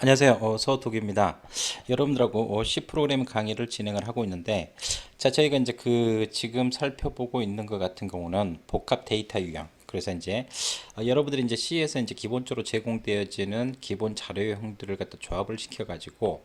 안녕하세요. 서독입니다. 여러분들하고 C 프로그램 강의를 진행을 하고 있는데, 자, 저희가 이제 지금 살펴보고 있는 것 같은 경우는 복합 데이터 유형. 그래서 이제 여러분들이 이제 C에서 이제 기본적으로 제공되어지는 기본 자료형들을 갖다 조합을 시켜가지고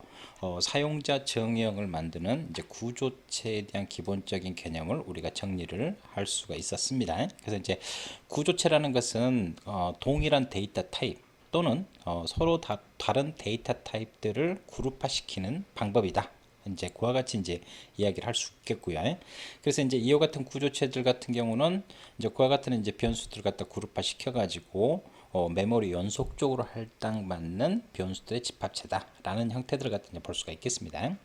사용자 정의형을 만드는 이제 구조체에 대한 기본적인 개념을 우리가 정리를 할 수가 있었습니다. 그래서 이제 구조체라는 것은 동일한 데이터 타입 또는 서로 다른 데이터 타입들을 그룹화시키는 방법이다. 이제 그와 같이 이제 이야기를 할 수 있겠고요. 그래서 이제 이와 같은 구조체들 같은 경우는 이제 그와 같은 이제 변수들 갖다 그룹화 시켜가지고 메모리 연속적으로 할당받는 변수들의 집합체다라는 형태들을 갖다 이제 볼 수가 있겠습니다.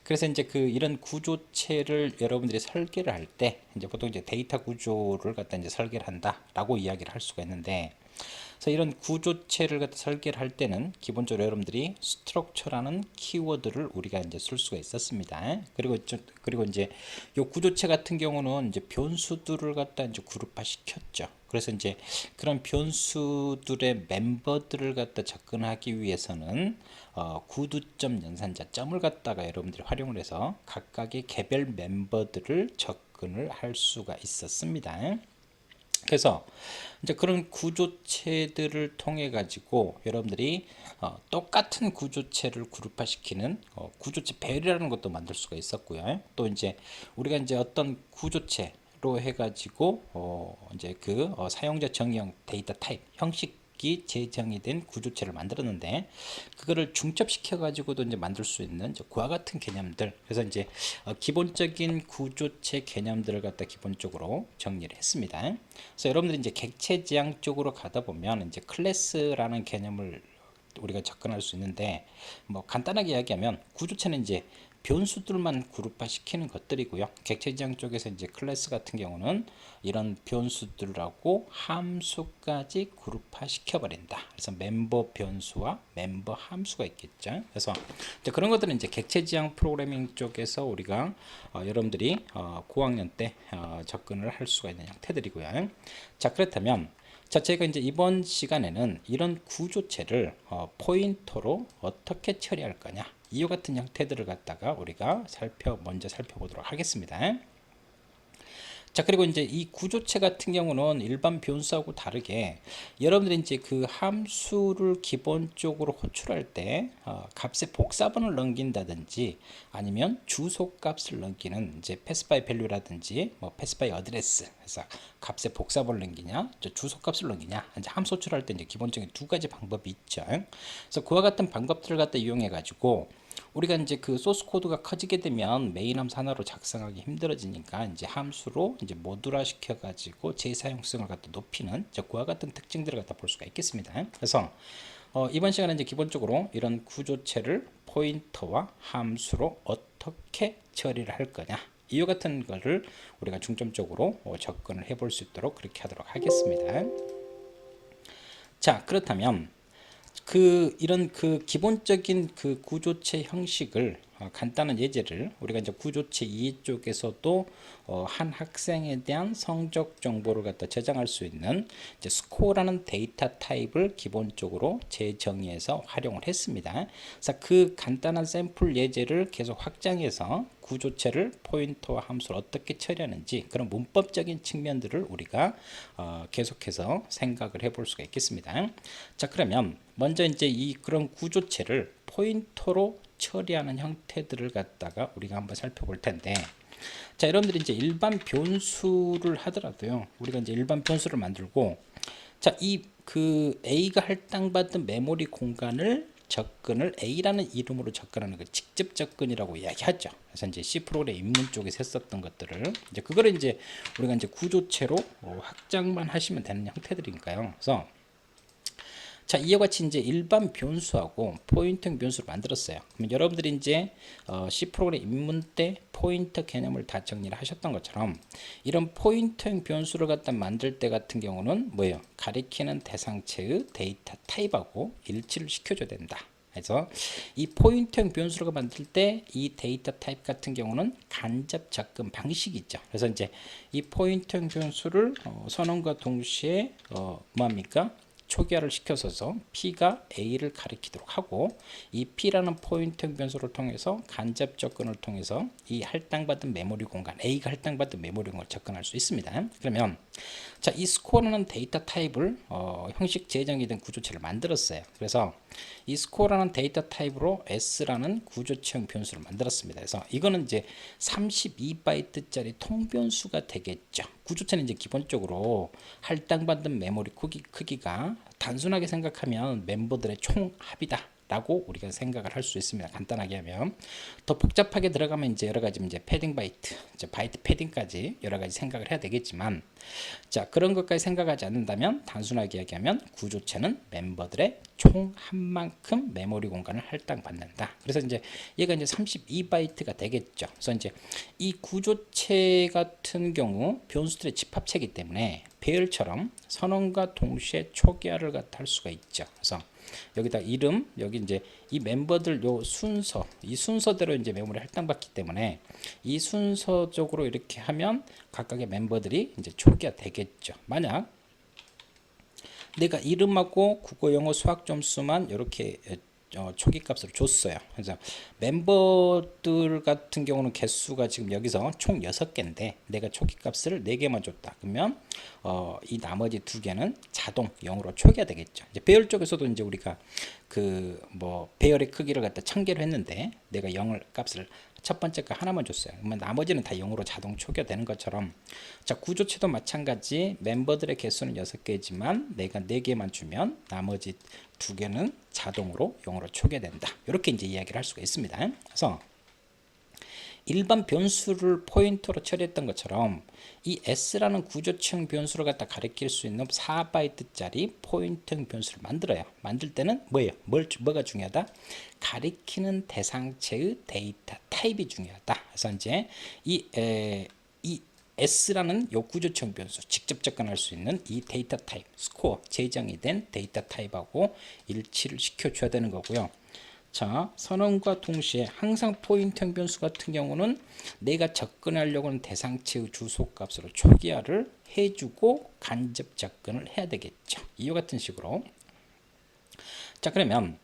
그래서 이제 이런 구조체를 여러분들이 설계를 할 때 이제 보통 이제 데이터 구조를 갖다 이제 설계를 한다라고 이야기를 할 수가 있는데, 그래서 이런 구조체를 갖다 설계를 할 때는 기본적으로 여러분들이 스트럭처라는 키워드를 우리가 이제 쓸 수가 있었습니다. 그리고 이제 요 구조체 같은 경우는 이제 변수들을 갖다 이제 그룹화 시켰죠. 그래서 이제 그런 변수들의 멤버들을 갖다 접근하기 위해서는 구두점 연산자 점을 갖다가 여러분들이 활용을 해서 각각의 개별 멤버들을 접근을 할 수가 있었습니다. 그래서 이제 그런 구조체들을 통해 가지고 여러분들이 똑같은 구조체를 그룹화시키는 구조체 배열이라는 것도 만들 수가 있었고요. 또 이제 우리가 이제 어떤 구조체로 해가지고 이제 사용자 정의형 데이터 타입 형식 재정의된 구조체를 만들었는데, 그거를 중첩시켜 가지고도 이제 만들 수 있는 그와 같은 개념들. 그래서 이제 기본적인 구조체 개념들을 갖다 기본적으로 정리를 했습니다. 그래서 여러분들이 이제 객체 지향 쪽으로 가다 보면 이제 클래스라는 개념을 우리가 접근할 수 있는데, 뭐 간단하게 이야기하면 구조체는 이제 변수들만 그룹화 시키는 것들이고요. 객체 지향 쪽에서 이제 클래스 같은 경우는 이런 변수들하고 함수까지 그룹화 시켜버린다. 그래서 멤버 변수와 멤버 함수가 있겠죠. 그래서 이제 그런 것들은 이제 객체 지향 프로그래밍 쪽에서 우리가 여러분들이 고학년 때 접근을 할 수가 있는 형태들이고요. 자, 그렇다면 자, 제가 이제 이번 시간에는 이런 구조체를 포인터로 어떻게 처리할 거냐, 이와 같은 형태들을 갖다가 우리가 먼저 살펴보도록 하겠습니다. 자, 그리고 이제 이 구조체 같은 경우는 일반 변수하고 다르게 여러분들이 이제 그 함수를 기본적으로 호출할 때 값의 복사본을 넘긴다든지 아니면 주소 값을 넘기는 이제 패스바이 밸류라든지 뭐 패스바이 어드레스, 그래서 값의 복사본을 넘기냐 주소 값을 넘기냐, 이제 함수 호출할 때 이제 기본적인 두 가지 방법이 있죠. 그래서 그와 같은 방법들을 갖다 이용해 가지고 우리가 이제 그 소스 코드가 커지게 되면 메인 함수 하나로 작성하기 힘들어지니까 이제 함수로 이제 모듈화 시켜가지고 재사용성을 갖다 높이는 그와 같은 특징들을 갖다 볼 수가 있겠습니다. 그래서 이번 시간에 이제 기본적으로 이런 구조체를 포인터와 함수로 어떻게 처리를 할 거냐, 이와 같은 거를 우리가 중점적으로 접근을 해볼 수 있도록 그렇게 하도록 하겠습니다. 자, 그렇다면 이런 기본적인 구조체 형식을 간단한 예제를 우리가 이제 구조체 2 쪽에서도 한 학생에 대한 성적 정보를 갖다 저장할 수 있는 이제 스코어라는 데이터 타입을 기본적으로 재정의해서 활용을 했습니다. 그래서 그 간단한 샘플 예제를 계속 확장해서 구조체를 포인터와 함수를 어떻게 처리하는지 그런 문법적인 측면들을 우리가 계속해서 생각을 해볼 수가 있겠습니다. 자, 그러면 먼저 이제 그런 구조체를 포인터로 처리하는 형태들을 갖다가 우리가 한번 살펴볼 텐데, 자, 여러분들이 이제 일반 변수를 하더라도요, 우리가 이제 일반 변수를 만들고, 자, A가 할당받은 메모리 공간을 접근을 A라는 이름으로 접근하는 거 직접 접근이라고 이야기하죠. 그래서 이제 C 프로그램 입문 쪽에서 했었던 것들을 이제 그거를 이제 우리가 이제 구조체로 확장만 하시면 되는 형태들이니까요. 그래서 자, 이와 같이 이제 일반 변수하고 포인터 변수를 만들었어요. 그럼 여러분들이 이제 C 프로그램 입문 때 포인터 개념을 다 정리를 하셨던 것처럼 이런 포인터 변수를 갖다 만들 때 같은 경우는 뭐예요? 가리키는 대상체의 데이터 타입하고 일치를 시켜줘야 된다. 그래서 이 포인터 변수를 만들 때 이 데이터 타입 같은 경우는 간접 접근 방식이 있죠. 그래서 이제 이 포인터 변수를 선언과 동시에 뭐합니까? 초기화를 시켜서 P가 A를 가리키도록 하고 이 P라는 포인팅 변수를 통해서 간접 접근을 통해서 이 할당받은 메모리 공간 A가 할당받은 메모리 공간을 접근할 수 있습니다. 그러면 자, 이 스코어라는 데이터 타입을 형식 재정이 된 구조체를 만들었어요. 그래서 이 스코어라는 데이터 타입으로 S라는 구조체형 변수를 만들었습니다. 그래서 이거는 이제 32바이트짜리 통변수가 되겠죠. 구조체는 이제 기본적으로 할당받은 메모리 크기가 단순하게 생각하면 멤버들의 총합이다 라고 우리가 생각을 할 수 있습니다. 간단하게 하면 더 복잡하게 들어가면 이제 여러 가지 이제 패딩 바이트, 이제 바이트 패딩까지 여러 가지 생각을 해야 되겠지만, 자 그런 것까지 생각하지 않는다면 단순하게 이야기하면 구조체는 멤버들의 총 합만큼 메모리 공간을 할당받는다. 그래서 이제 얘가 이제 32바이트가 되겠죠. 그래서 이제 이 구조체 같은 경우 변수들의 집합체이기 때문에 배열처럼 선언과 동시에 초기화를 할 수가 있죠. 그래서 여기다 이름, 여기 이제 이 멤버들 요 순서, 이 순서대로 이제 메모리 할당받기 때문에 이 순서적으로 이렇게 하면 각각의 멤버들이 이제 초기화 되겠죠. 만약 내가 이름하고 국어, 영어, 수학 점수만 이렇게 초기 값으로 줬어요. 그래서 멤버들 같은 경우는 개수가 지금 여기서 총 6개인데 내가 초기 값을 4개만 줬다. 그러면 이 나머지 2개는 자동 0으로 초기화 되겠죠. 이제 배열 쪽에서도 이제 우리가 그 뭐 배열의 크기를 갖다 1000개로 했는데 내가 0을 값을 첫 번째 거 하나만 줬어요. 그러면 나머지는 다 0으로 자동 초기화 되는 것처럼, 자 구조체도 마찬가지 멤버들의 개수는 6개지만 내가 4개만 주면 나머지 2개는 자동으로 0으로 초기화된다. 이렇게 이제 이야기를 할 수가 있습니다. 그래서 일반 변수를 포인터로 처리했던 것처럼 이 S라는 구조체형 변수를 갖다 가리킬 수 있는 4바이트짜리 포인팅 변수를 만들어요. 만들 때는 뭐예요? 뭐가 중요하다? 가리키는 대상체의 데이터 타입이 중요하다. 그래서 이제 이 S라는 요 구조체형 변수 직접 접근할 수 있는 이 데이터 타입 스코어 재정이 된 데이터 타입하고 일치를 시켜줘야 되는 거고요. 자, 선언과 동시에 항상 포인팅 변수 같은 경우는 내가 접근하려고 하는 대상체의 주소값으로 초기화를 해주고 간접 접근을 해야 되겠죠. 이와 같은 식으로. 자, 그러면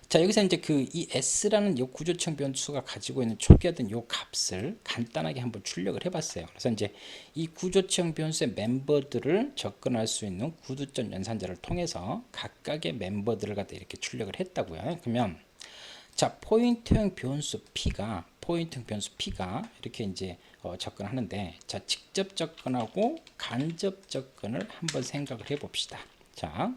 자 여기서 이제 그 이 S라는 이 구조체형 변수가 가지고 있는 초기화된 요 값을 간단하게 한번 출력을 해봤어요. 그래서 이제 이 구조체형 변수의 멤버들을 접근할 수 있는 구두점 연산자를 통해서 각각의 멤버들을 갖다 이렇게 출력을 했다고요. 그러면 자 포인트형 변수 P가 이렇게 이제 접근하는데, 자 직접 접근하고 간접 접근을 한번 생각을 해봅시다. 자,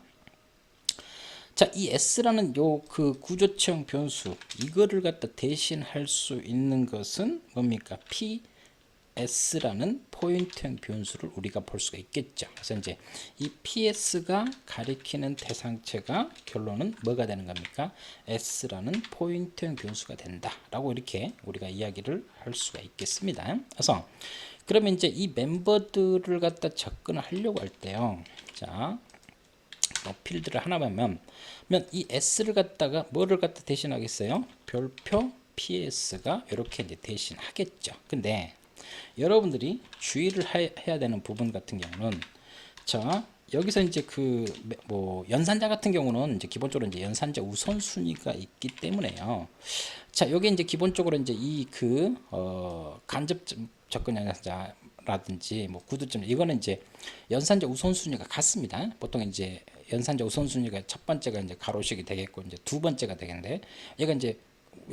이 S라는 요 그 구조체형 변수 이거를 갖다 대신할 수 있는 것은 뭡니까? PS라는 포인트형 변수를 우리가 볼 수가 있겠죠. 그래서 이제 이 PS가 가리키는 대상체가 결론은 뭐가 되는 겁니까? S라는 포인트형 변수가 된다라고 이렇게 우리가 이야기를 할 수가 있겠습니다. 그래서 그러면 이제 이 멤버들을 갖다 접근을 하려고 할 때요. 자, 필드를 하나만 이 S를 갖다가 뭐를 갖다 대신하겠어요? 별표 PS가 이렇게 이제 대신하겠죠. 근데 여러분들이 주의를 해야 되는 부분 같은 경우는, 자 여기서 이제 그 뭐 연산자 같은 경우는 이제 기본적으로 이제 연산자 우선순위가 있기 때문에요. 자 여기 이제 기본적으로 이제 이 그 간접 접근 연산자 라든지 뭐 구두점 이거는 이제 연산자 우선순위가 같습니다. 보통 이제 연산자 우선순위가 첫 번째가 이제 가로식이 되겠고 이제 두 번째가 되겠는데, 얘가 이제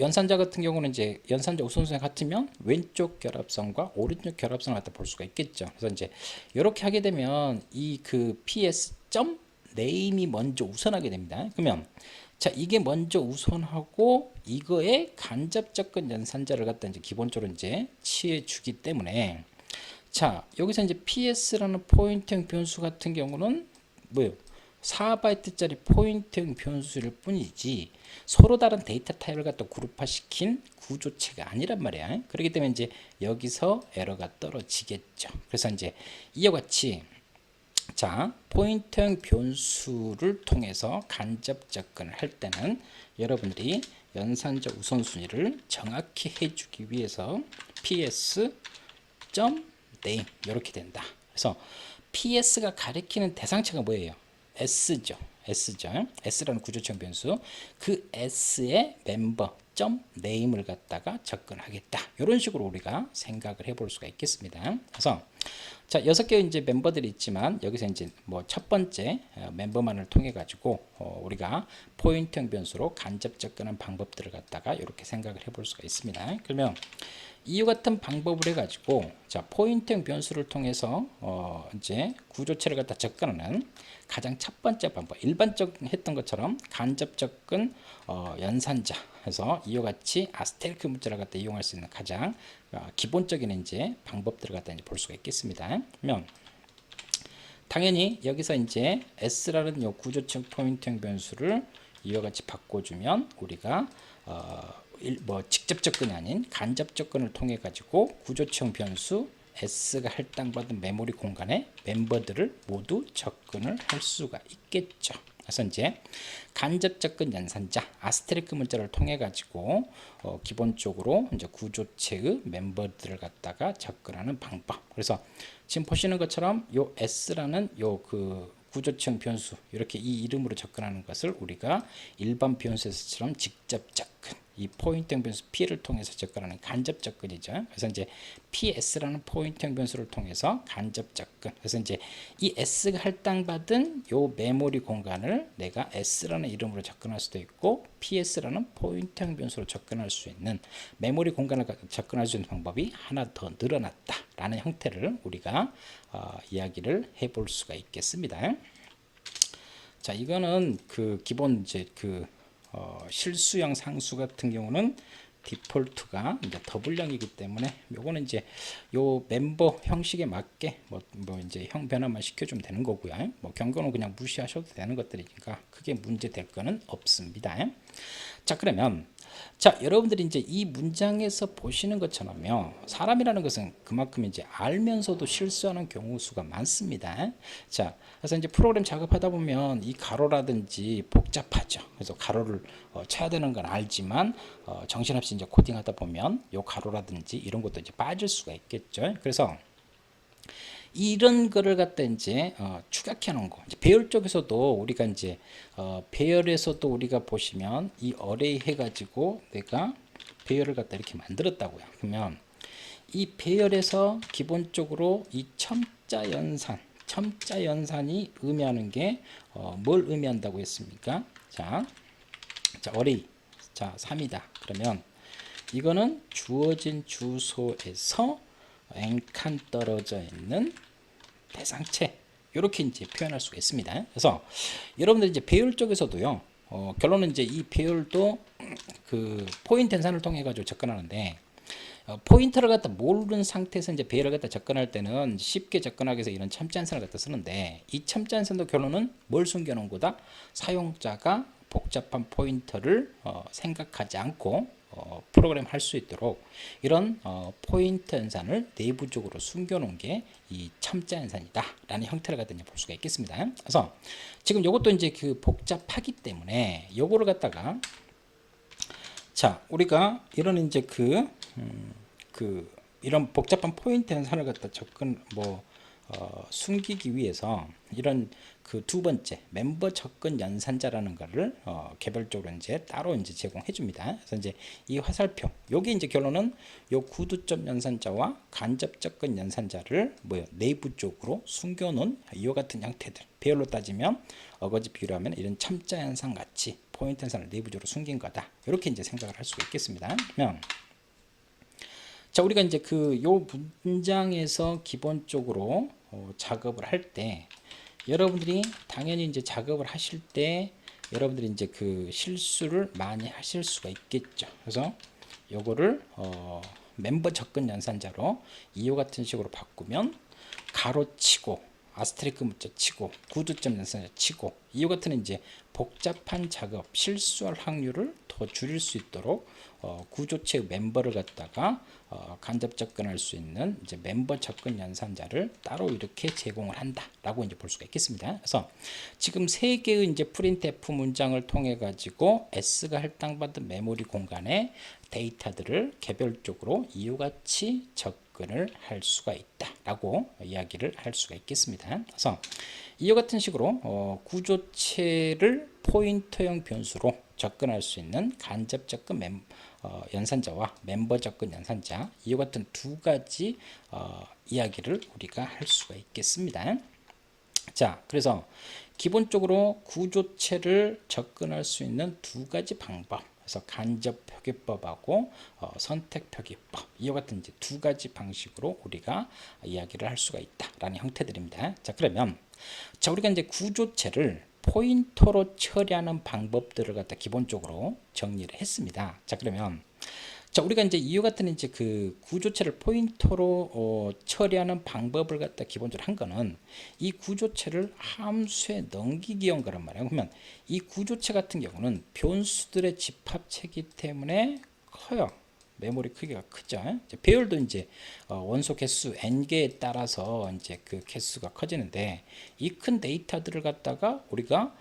연산자 같은 경우는 이제 연산자 우선순위가 같으면 왼쪽 결합선과 오른쪽 결합선을 갖다 볼 수가 있겠죠. 그래서 이제 이렇게 하게 되면 이 그 PS 점 네임이 먼저 우선하게 됩니다. 그러면 자 이게 먼저 우선하고 이거에 간접 접근 연산자를 갖다 이제 기본적으로 이제 취해 주기 때문에, 자 여기서 이제 PS라는 포인팅 변수 같은 경우는 뭐예요? 4바이트짜리 포인팅 변수일 뿐이지 서로 다른 데이터 타입을 갖다 그룹화시킨 구조체가 아니란 말이야. 그렇기 때문에 이제 여기서 에러가 떨어지겠죠. 그래서 이제 이와 같이 자 포인팅 변수를 통해서 간접 접근을 할 때는 여러분들이 연산자 우선순위를 정확히 해주기 위해서 PS name 이렇게 된다. 그래서 PS가 가리키는 대상체가 뭐예요? S죠. S죠. S라는 구조체형 변수. 그 S의 멤버 점 네임을 갖다가 접근하겠다. 이런 식으로 우리가 생각을 해볼 수가 있겠습니다. 그래서 자, 6개 이제 멤버들이 있지만 여기서 이제 뭐 첫 번째 멤버만을 통해 가지고 우리가 포인트형 변수로 간접 접근한 방법들을 갖다가 이렇게 생각을 해볼 수가 있습니다. 그러면 이와 같은 방법을 해가지고 자 포인트형 변수를 통해서 이제 구조체를 갖다 접근하는 가장 첫 번째 방법, 일반적 했던 것처럼 간접 접근 연산자 해서 이와 같이 아스테리크 문자를 갖다 이용할 수 있는 가장 기본적인 이제 방법들을 갖다 이제 볼 수가 있겠습니다. 그러면 당연히 여기서 이제 S라는 요 구조체 포인트형 변수를 이와 같이 바꿔주면 우리가 뭐 직접 접근이 아닌 간접 접근을 통해 가지고 구조체형 변수 S가 할당받은 메모리 공간에 멤버들을 모두 접근을 할 수가 있겠죠. 그래서 이제 간접 접근 연산자 아스테리크 문자를 통해 가지고 기본적으로 이제 구조체의 멤버들을 갖다가 접근하는 방법. 그래서 지금 보시는 것처럼 요 S라는 요 그 구조체형 변수 이렇게 이 이름으로 접근하는 것을 우리가 일반 변수에서처럼 직접 접근 이 포인트형 변수 P를 통해서 접근하는 간접 접근이죠. 그래서 이제 PS라는 포인트형 변수를 통해서 간접 접근. 그래서 이제 이 S가 할당받은 요 메모리 공간을 내가 S라는 이름으로 접근할 수도 있고 PS라는 포인트형 변수로 접근할 수 있는 메모리 공간을 접근할 수 있는 방법이 하나 더 늘어났다라는 형태를 우리가 이야기를 해볼 수가 있겠습니다. 자, 이거는 그 기본 이제 그 실수형 상수 같은 경우는 디폴트가 이제 더블형이기 때문에 요거는 이제 요 멤버 형식에 맞게 뭐 이제 형 변화만 시켜주면 되는 거고요. 뭐 경고는 그냥 무시하셔도 되는 것들이니까 크게 문제 될 거는 없습니다. 자, 그러면 자, 여러분들이 이제 이 문장에서 보시는 것처럼요. 사람이라는 것은 그만큼 이제 알면서도 실수하는 경우 수가 많습니다. 자, 그래서 이제 프로그램 작업하다 보면 이 가로라든지 복잡하죠. 그래서 가로를 쳐야 되는 건 알지만 정신없이 이제 코딩하다 보면 요 가로라든지 이런 것도 이제 빠질 수가 있겠죠. 그래서 이런 거를 갖다 이제 축약해 놓은 거. 이제 배열 쪽에서도 우리가 이제 배열에서도 우리가 보시면 이 어레이 해가지고 내가 배열을 갖다 이렇게 만들었다고요. 그러면 이 배열에서 기본적으로 이 첨자 연산이 의미하는 게 뭘 의미한다고 했습니까? 자 어레이 자 3이다. 그러면 이거는 주어진 주소에서 N칸 떨어져 있는 대상체 이렇게 이제 표현할 수가 있습니다. 그래서 여러분들 이제 배열 쪽에서도요. 결론은 이제 이 배열도 그 포인트 연산을 통해 가지고 접근하는데 포인터를 갖다 모르는 상태에서 이제 배열을 갖다 접근할 때는 쉽게 접근하기 위해서 이런 첨자 연산을 갖다 쓰는데 이 첨자 연산도 결론은 뭘 숨겨놓은 거다? 사용자가 복잡한 포인터를 생각하지 않고 프로그램 할 수 있도록 이런 포인터 연산을 내부적으로 숨겨놓은 게 이 첨자 연산이다 라는 형태를 갖다 볼 수가 있겠습니다. 그래서 지금 이것도 이제 그 복잡하기 때문에 요거를 갖다가 자 우리가 이런 이제 이런 복잡한 포인트 연산을 갖다 접근 숨기기 위해서 이런 그 두 번째 멤버 접근 연산자라는 거를 개별적으로 이제 따로 이제 제공해 줍니다. 그래서 이제 이 화살표 여기 이제 결론은 요 구두점 연산자와 간접 접근 연산자를 내부 쪽으로 숨겨놓은 이와 같은 형태들 배열로 따지면 어거지 비유로 하면 이런 첨자 연산 같이 포인트 연산을 내부적으로 숨긴 거다. 이렇게 이제 생각을 할 수가 있겠습니다. 그러면 자 우리가 이제 요 문장에서 기본적으로 작업을 할 때 여러분들이 당연히 이제 작업을 하실 때 여러분들이 이제 그 실수를 많이 하실 수가 있겠죠. 그래서 요거를 멤버 접근 연산자로 이와 같은 식으로 바꾸면 가로치고 아스테리크 문자 치고 구두점 연산자 치고 이와 같은 이제 복잡한 작업 실수할 확률을 더 줄일 수 있도록 구조체의 멤버를 갖다가 간접 접근할 수 있는 이제 멤버 접근 연산자를 따로 이렇게 제공을 한다라고 이제 볼 수가 있겠습니다. 그래서 지금 세 개의 이제 프린트F 문장을 통해 가지고 S가 할당받은 메모리 공간에 데이터들을 개별적으로 이와 같이 접근 접근을 할 수가 있다라고 이야기를 할 수가 있겠습니다. 그래서 이와 같은 식으로 구조체를 포인터형 변수로 접근할 수 있는 간접 접근 연산자와 멤버 접근 연산자, 이와 같은 두 가지 이야기를 우리가 할 수가 있겠습니다. 자, 그래서 기본적으로 구조체를 접근할 수 있는 두 가지 방법, 그래서 간접 표기법하고 선택 표기법, 이와 같은 이제 두 가지 방식으로 우리가 이야기를 할 수가 있다라는 형태들입니다. 자, 그러면 우리가 이제 구조체를 포인터로 처리하는 방법들을 갖다 기본적으로 정리를 했습니다. 자, 그러면 우리가 이제 이와 같은 이제 그 구조체를 포인터로 처리하는 방법을 갖다 기본적으로 한 거는 이 구조체를 함수에 넘기기 위한 거란 말이에요. 그러면 이 구조체 같은 경우는 변수들의 집합체이기 때문에 커요. 메모리 크기가 크죠. 이제 배열도 이제 원소 개수 n개에 따라서 이제 그 개수가 커지는데 이 큰 데이터들을 갖다가 우리가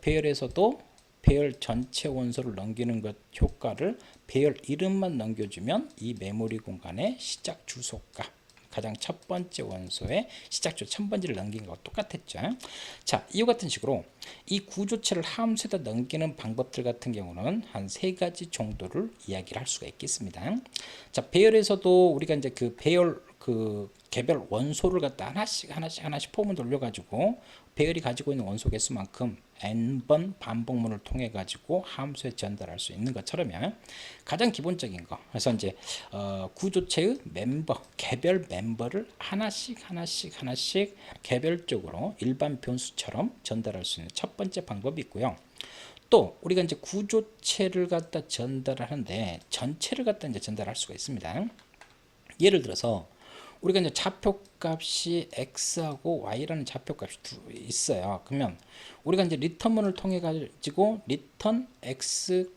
배열에서도 배열 전체 원소를 넘기는 것 효과를 배열 이름만 넘겨주면 이 메모리 공간의 시작 주소값, 가장 첫 번째 원소의 시작 주소 1000번지를 넘긴 것과 똑같았죠. 자, 이와 같은 식으로 이 구조체를 함수에다 넘기는 방법들 같은 경우는 한 세 가지 정도를 이야기를 할 수가 있겠습니다. 자, 배열에서도 우리가 이제 그 배열 그 개별 원소를 갖다 하나씩 폼을 돌려가지고 배열이 가지고 있는 원소 개수만큼 n번 반복문을 통해 가지고 함수에 전달할 수 있는 것처럼요. 가장 기본적인 거. 그래서 이제 구조체의 멤버, 개별 멤버를 하나씩 개별적으로 일반 변수처럼 전달할 수 있는 첫 번째 방법이 있고요. 또 우리가 이제 구조체를 갖다 전달하는데 전체를 갖다 이제 전달할 수가 있습니다. 예를 들어서 우리가 이제 좌표값이 x하고 y라는 좌표값이 있어요. 그러면 우리가 이제 리턴문을 통해 가지고 리턴 x,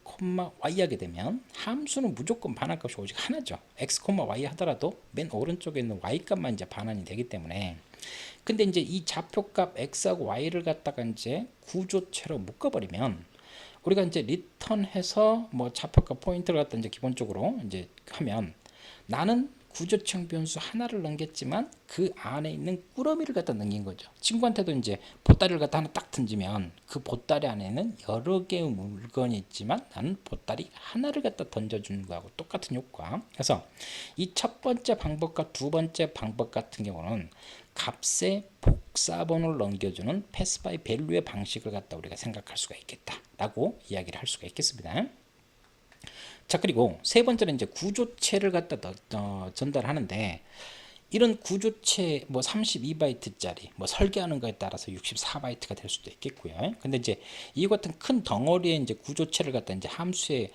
y 하게 되면 함수는 무조건 반환값이 오직 하나죠. x, y 하더라도 맨 오른쪽에 있는 y 값만 이제 반환이 되기 때문에. 근데 이제 이 좌표값 x하고 y를 갖다가 이제 구조체로 묶어버리면 우리가 이제 리턴해서 뭐 좌표값 포인트를 갖다 이제 기본적으로 이제 하면 나는 구조청 변수 하나를 넘겼지만 그 안에 있는 꾸러미를 갖다 넘긴 거죠. 친구한테도 이제 보따리를 갖다 하나 딱 던지면 그 보따리 안에는 여러 개의 물건이 있지만 나는 보따리 하나를 갖다 던져주는 거하고 똑같은 효과. 그래서 이 첫 번째 방법과 두 번째 방법 같은 경우는 값의 복사번호를 넘겨주는 패스 바이 밸류의 방식을 갖다 우리가 생각할 수가 있겠다라고 이야기를 할 수가 있겠습니다. 자, 그리고 세 번째는 이제 구조체를 갖다 전달하는데 이런 구조체 뭐 32바이트짜리 뭐 설계하는 거에 따라서 64바이트가 될 수도 있겠고요. 근데 이제 이 같은 큰 덩어리의 이제 구조체를 갖다 이제 함수에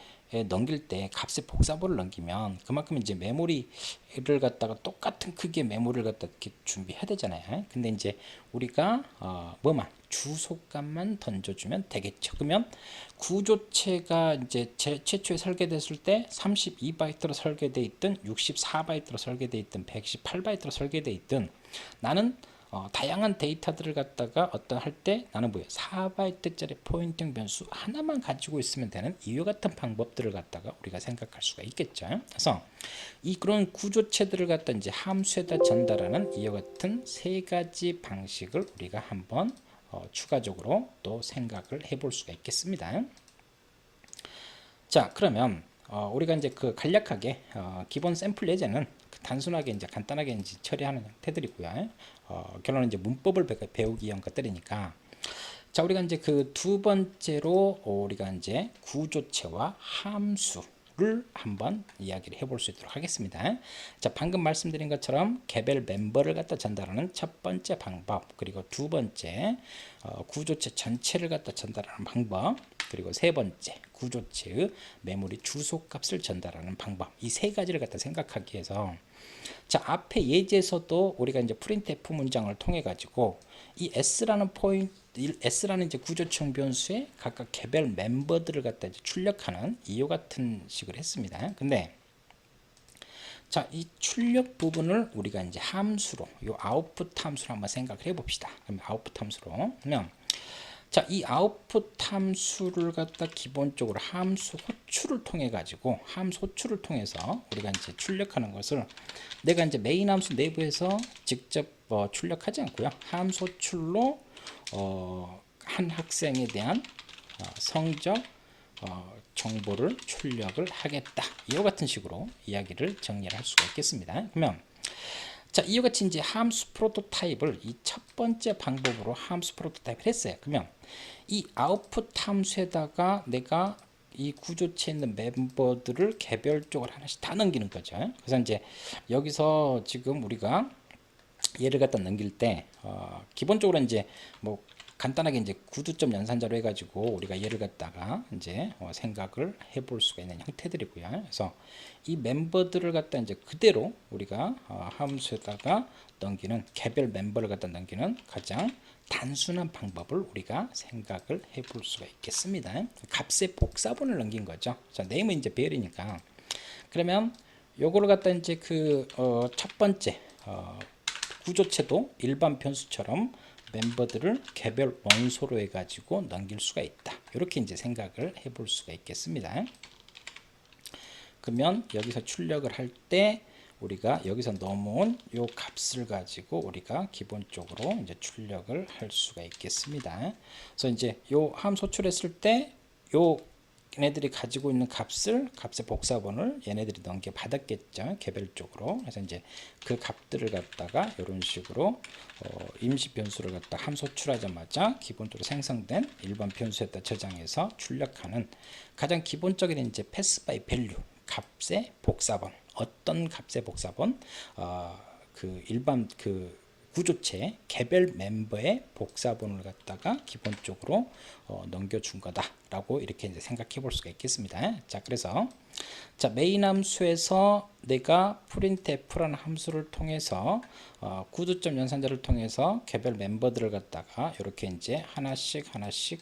넘길 때 값의 복사본을 넘기면 그만큼 이제 메모리를 갖다가 똑같은 크기의 메모리를 갖다 이렇게 준비해야 되잖아요. 근데 이제 우리가 뭐만 주소값만 던져주면 되겠죠. 그러면 구조체가 이제 최초에 설계됐을 때 32바이트로 설계되어 있든 64바이트로 설계되어 있든 128바이트로 설계되어 있든 나는 다양한 데이터들을 갖다가 할 때 나는 뭐예요? 4바이트짜리 포인팅 변수 하나만 가지고 있으면 되는 이와 같은 방법들을 갖다가 우리가 생각할 수가 있겠죠. 그래서 그런 구조체들을 갖다 이제 함수에다 전달하는 이와 같은 세 가지 방식을 우리가 한번 추가적으로 또 생각을 해볼 수가 있겠습니다. 자, 그러면 우리가 이제 그 간략하게 기본 샘플 예제는 단순하게 이제 간단하게 이제 처리하는 형태들이고요. 결론은 이제 문법을 배우기 위한 것들이니까. 자, 우리가 이제 그 두 번째로 우리가 이제 구조체와 함수를 한번 이야기를 해볼 수 있도록 하겠습니다. 자, 방금 말씀드린 것처럼 개별 멤버를 갖다 전달하는 첫 번째 방법, 그리고 두 번째 구조체 전체를 갖다 전달하는 방법, 그리고 세 번째 구조체의 메모리 주소값을 전달하는 방법, 이 세 가지를 갖다 생각하기 위해서 자, 앞에 예제에서도 우리가 이제 printf 문장을 통해 가지고 이 s라는 s라는 이제 구조청 변수에 각각 개별 멤버들을 갖다 이제 출력하는 이와 같은 식을 했습니다. 근데 자, 이 출력 부분을 우리가 이제 함수로 요 아웃풋 함수로 한번 생각을 해 봅시다. 그럼 아웃풋 함수로 그러면 자, 이 아웃풋 함수를 갖다 기본적으로 함수 호출을 통해 가지고 함수 호출을 통해서 우리가 이제 출력하는 것을 내가 이제 메인 함수 내부에서 직접 출력하지 않고요. 함수 호출로 한 학생에 대한 성적 정보를 출력을 하겠다. 이와 같은 식으로 이야기를 정리를 할 수가 있겠습니다. 그러면 자, 이와 같이 이제 함수 프로토타입을 이 첫 번째 방법으로 함수 프로토타입을 했어요. 그러면 이 아웃풋 함수에다가 내가 이 구조체에 있는 멤버들을 개별적으로 하나씩 다 넘기는 거죠. 그래서 이제 여기서 지금 우리가 얘를 갖다 넘길 때 기본적으로 이제 뭐 간단하게 이제 구두점 연산자로 해가지고 우리가 얘를 갖다가 이제 생각을 해볼 수가 있는 형태들이고요. 그래서 이 멤버들을 갖다 이제 그대로 우리가 함수에다가 넘기는 개별 멤버를 갖다 넘기는 가장 단순한 방법을 우리가 생각을 해볼 수가 있겠습니다. 값의 복사본을 넘긴 거죠. 자, 네임은 이제 배열이니까. 그러면 요거를 갖다 이제 그 첫 번째 구조체도 일반 변수처럼 멤버들을 개별 원소로 해가지고 넘길 수가 있다. 이렇게 이제 생각을 해볼 수가 있겠습니다. 그러면 여기서 출력을 할 때 우리가 여기서 넘어온 요 값을 가지고 우리가 기본적으로 이제 출력을 할 수가 있겠습니다. 그래서 이제 요 함수 호출했을 때 요 얘네들이 가지고 있는 값의 복사본을 얘네들이 넘겨 받았겠죠, 개별적으로. 그래서 이제 그 값들을 갖다가 이런 식으로 임시 변수를 갖다 함수 호출하자마자 기본적으로 생성된 일반 변수에다 저장해서 출력하는 가장 기본적인 이제 패스 바이 밸류 값의 복사본. 어떤 값의 복사본? 그 일반 그 구조체 개별 멤버의 복사본을 갖다가 기본적으로 넘겨준 거다라고 이렇게 이제 생각해 볼 수가 있겠습니다. 자, 그래서 자, 메인 함수에서 내가 printf라는 함수를 통해서 구두점 연산자를 통해서 개별 멤버들을 갖다가 이렇게 이제 하나씩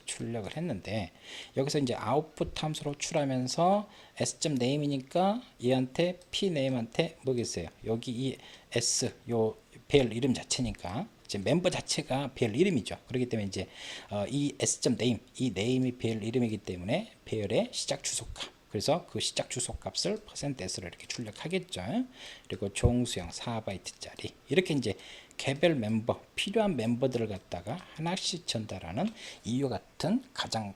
출력을 했는데 여기서 이제 아웃풋 함수로 호출하면서 s.name이니까 얘한테 pname한테 뭐겠어요? 여기 이 s 요 배열 이름 자체니까 이제 멤버 자체가 배열 이름이죠. 그렇기 때문에 이제 이 s.name 이 name이 배열 이름이기 때문에 배열의 시작 주소값. 그래서 그 시작 주소 값을 %s로 이렇게 출력하겠죠. 그리고 종수형 4바이트짜리 이렇게 이제 개별 멤버 필요한 멤버들을 갖다가 하나씩 전달하는 이와 같은 가장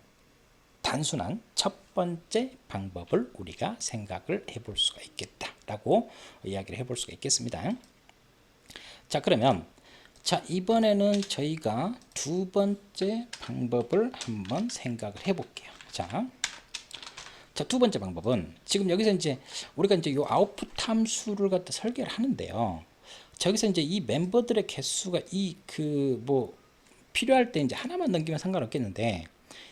단순한 첫 번째 방법을 우리가 생각을 해볼 수가 있겠다라고 이야기를 해볼 수가 있겠습니다. 자, 그러면 자, 이번에는 저희가 두 번째 방법을 한번 생각을 해볼게요. 자, 두 번째 방법은 지금 여기서 이제 우리가 이제 요 아웃풋 함수를 갖다 설계를 하는데요. 저기서 이제 이 멤버들의 개수가 이 그 뭐 필요할 때 이제 하나만 넘기면 상관없겠는데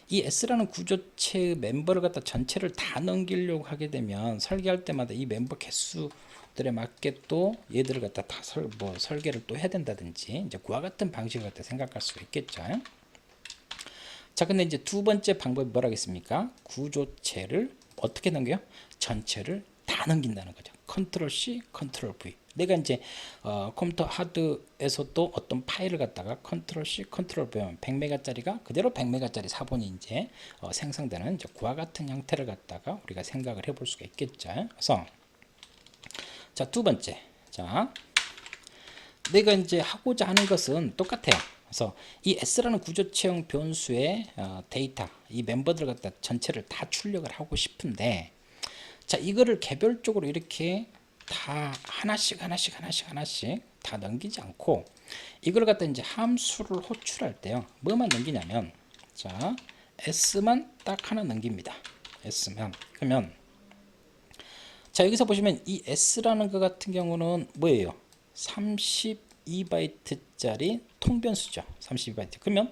이 S라는 구조체의 멤버를 갖다 전체를 다 넘기려고 하게 되면 설계할 때마다 이 멤버 개수들에 맞게 또 얘들을 갖다 다 설계를 또 해야 된다든지 이제 그와 같은 방식을 갖다 생각할 수가 있겠죠. 자, 근데 이제 두 번째 방법이 뭐라겠습니까? 구조체를 어떻게 넘겨요? 전체를 다 넘긴다는 거죠. 컨트롤 C, 컨트롤 V. 내가 이제 컴퓨터 하드에서도 어떤 파일을 갖다가 컨트롤 C, 컨트롤 V 하면 100메가짜리가 그대로 100메가짜리 사본이 이제 생성되는 이제 그와 같은 형태를 갖다가 우리가 생각을 해볼 수가 있겠죠. 그래서 자, 두 번째. 자, 내가 이제 하고자 하는 것은 똑같아요. 그래서 이 S라는 구조체형 변수의 데이터, 이 멤버들 갖다 전체를 다 출력을 하고 싶은데, 자, 이거를 개별적으로 이렇게 다 하나씩 다 넘기지 않고, 이걸 갖다 이제 함수를 호출할 때요, 뭐만 넘기냐면, 자, S만 딱 하나 넘깁니다. S만. 그러면, 자, 여기서 보시면 이 S라는 것 같은 경우는 뭐예요? 32바이트짜리 통변수죠. 32바이트. 그러면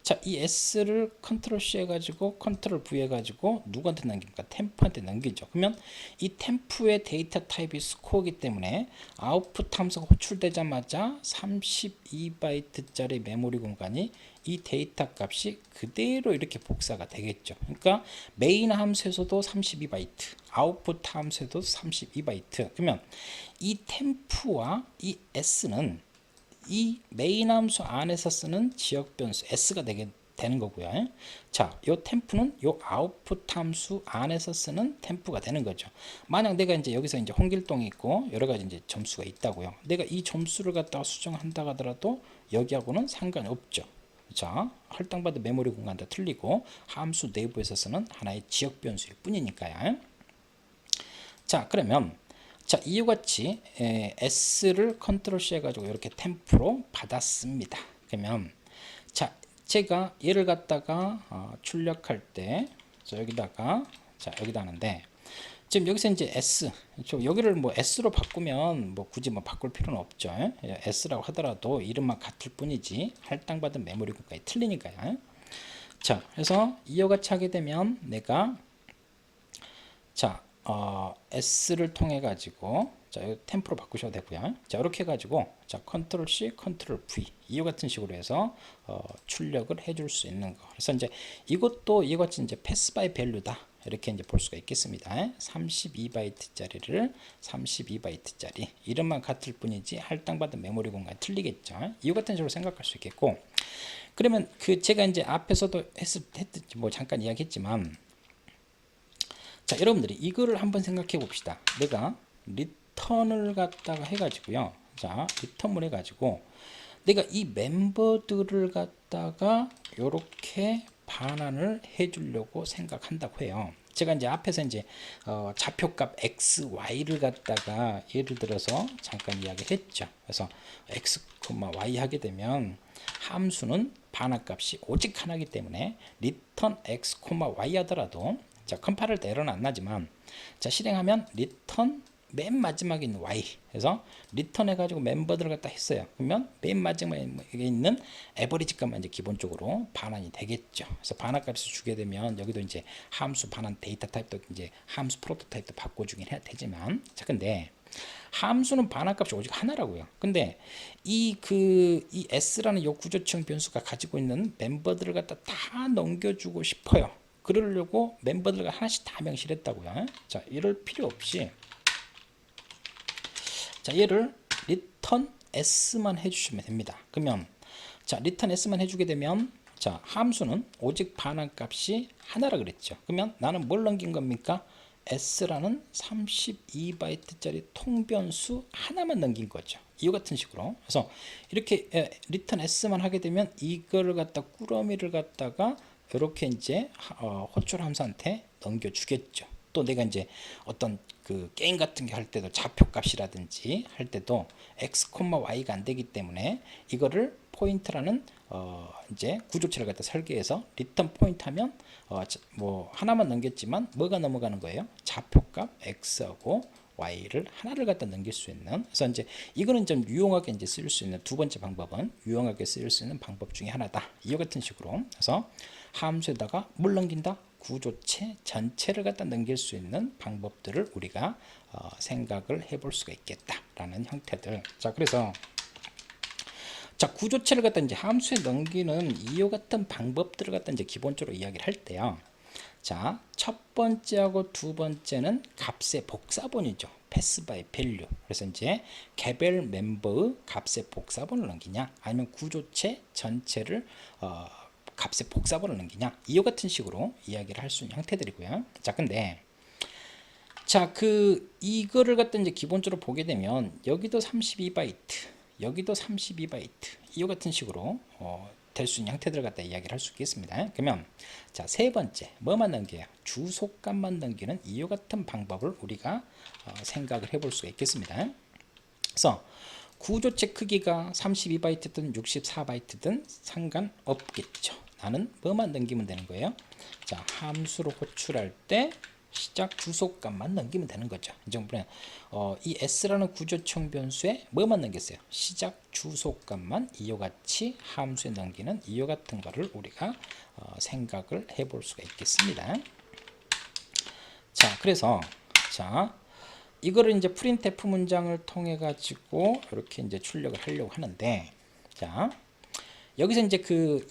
자, 이 S를 컨트롤 C 해가지고 컨트롤 V 해가지고 누구한테 남깁니까? 템프한테 남기죠. 그러면 이 템프의 데이터 타입이 스코어이기 때문에 아웃풋 함수가 호출되자마자 32바이트짜리 메모리 공간이 이 데이터 값이 그대로 이렇게 복사가 되겠죠. 그러니까 메인 함수에서도 32바이트, 아웃풋 함수에도 32바이트. 그러면 이 템프와 이 S는 이 메인 함수 안에서 쓰는 지역 변수 S가 되는 거고요. 자, 요 템프는 요 아웃풋 함수 안에서 쓰는 템프가 되는 거죠. 만약 내가 이제 여기서 이제 홍길동이 있고 여러 가지 이제 점수가 있다고요. 내가 이 점수를 갖다가 수정한다 하더라도 여기하고는 상관이 없죠. 자, 할당받은 메모리 공간도 틀리고 함수 내부에서 쓰는 하나의 지역 변수일 뿐이니까요. 자, 그러면 자, 이와 같이 S를 컨트롤 C 해가지고 이렇게 템프로 받았습니다. 그러면 자, 제가 얘를 갖다가 출력할 때 자, 여기다가 자, 여기다 하는데 지금 여기서 이제 S 여기를 뭐 S로 바꾸면 뭐 굳이 뭐 바꿀 필요는 없죠. S라고 하더라도 이름만 같을 뿐이지 할당받은 메모리 공간이 틀리니까요. 자, 그래서 이와 같이 하게 되면 내가 자, S를 통해 가지고 자, 템포로 바꾸셔도 되고요. 자, 이렇게 해 가지고 자, 컨트롤 C, 컨트롤 V 이와 같은 식으로 해서 출력을 해줄 수 있는 거. 그래서 이제 이것도 이와 같이 이제 패스 바이 밸류다 이렇게 이제 볼 수가 있겠습니다. 32바이트짜리를 32바이트짜리 이름만 같을 뿐이지 할당받은 메모리 공간이 틀리겠죠. 이와 같은 식으로 생각할 수 있겠고, 그러면 그 제가 이제 앞에서도 뭐 잠깐 이야기했지만. 자, 여러분들이 이거를 한번 생각해 봅시다. 내가 리턴을 갖다가 해가지고요. 자, 리턴을 해가지고 내가 이 멤버들을 갖다가 이렇게 반환을 해주려고 생각한다고 해요. 제가 이제 앞에서 이제 좌표값 x, y를 갖다가 예를 들어서 잠깐 이야기를 했죠. 그래서 x, y 하게 되면 함수는 반환값이 오직 하나이기 때문에 리턴 x, y 하더라도 자, 컴파일을 때 에러는 안 나지만 자, 실행하면 리턴 맨 마지막에 있는 y 그래서 리턴 해가지고 멤버들을 갖다 했어요. 그러면 맨 마지막에 있는 에버리지 값만 이제 기본적으로 반환이 되겠죠. 그래서 반환값을 주게 되면 여기도 이제 함수 반환 데이터 타입도 이제 함수 프로토타입도 바꿔주긴 해야 되지만 자, 근데 함수는 반환값이 오직 하나라고요. 근데 이 S라는 요 구조층 변수가 가지고 있는 멤버들을 갖다 다 넘겨주고 싶어요. 그러려고 멤버들과 하나씩 다 명시했다고요. 자, 이럴 필요 없이 자, 얘를 return s만 해주시면 됩니다. 그러면 자, return s만 해주게 되면 자, 함수는 오직 반환값이 하나라 그랬죠. 그러면 나는 뭘 넘긴 겁니까? s라는 32바이트짜리 통변수 하나만 넘긴 거죠. 이와 같은 식으로. 그래서 이렇게 return s만 하게 되면 이거를 갖다 꾸러미를 갖다가 이렇게 이제 호출 함수한테 넘겨주겠죠. 또 내가 이제 어떤 그 게임 같은 게 할 때도 좌표값이라든지 할 때도 x, y가 안 되기 때문에 이거를 포인트라는 이제 구조체를 갖다 설계해서 리턴 포인트 하면 뭐 하나만 넘겼지만 뭐가 넘어가는 거예요? 좌표값 x하고 y를 하나를 갖다 넘길 수 있는. 그래서 이제 이거는 좀 유용하게 이제 쓸 수 있는 두 번째 방법은 유용하게 쓸 수 있는 방법 중에 하나다. 이와 같은 식으로. 그래서 함수에다가 뭘 넘긴다? 구조체 전체를 갖다 넘길 수 있는 방법들을 우리가 생각을 해볼 수가 있겠다라는 형태들. 자, 그래서 자, 구조체를 갖다 이제 함수에 넘기는 이와 같은 방법들을 갖다 이제 기본적으로 이야기를 할 때요. 자, 첫 번째하고 두 번째는 값의 복사본이죠. 패스 바이 밸류. 그래서 이제 개별 멤버의 값의 복사본을 넘기냐, 아니면 구조체 전체를 값의 복사본을 넘기냐, 이와 같은 식으로 이야기를 할 수 있는 형태들이고요. 자, 근데 자, 이거를 갖다 이제 기본적으로 보게 되면 여기도 32바이트, 여기도 32바이트, 이와 같은 식으로 될 수 있는 형태들을 갖다 이야기를 할 수 있겠습니다. 그러면 자, 세 번째 뭐만 넘겨요? 주소값만 넘기는 이와 같은 방법을 우리가 생각을 해볼 수가 있겠습니다. 그래서 구조체 크기가 32바이트든 64바이트든 상관없겠죠. 나는 뭐만 넘기면 되는 거예요? 자, 함수로 호출할 때 시작 주소값만 넘기면 되는 거죠. 이 s라는 구조청 변수에 뭐만 넘겼어요? 시작 주소값만 이와 같이 함수에 넘기는 이와 같은 거를 우리가 생각을 해볼 수가 있겠습니다. 자, 그래서 자, 이거를 이제 프린트f 문장을 통해 가지고 이렇게 이제 출력을 하려고 하는데, 자, 여기서 이제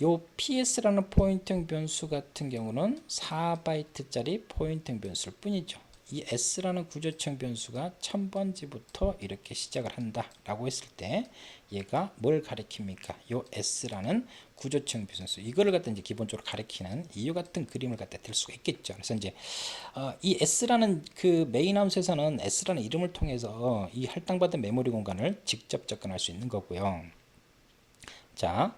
요 ps라는 포인팅 변수 같은 경우는 4바이트짜리 포인팅 변수일 뿐이죠. 이 S라는 구조청 변수가 1000번지부터 이렇게 시작을 한다 라고 했을 때 얘가 뭘 가리킵니까? 요 S라는 구조청 변수 이거를 갖다 이제 기본적으로 가리키는 이와 같은 그림을 갖다 댈 수가 있겠죠. 그래서 이제 이 S라는 그 메인 함수에서는 S라는 이름을 통해서 이 할당받은 메모리 공간을 직접 접근할 수 있는 거고요. 자,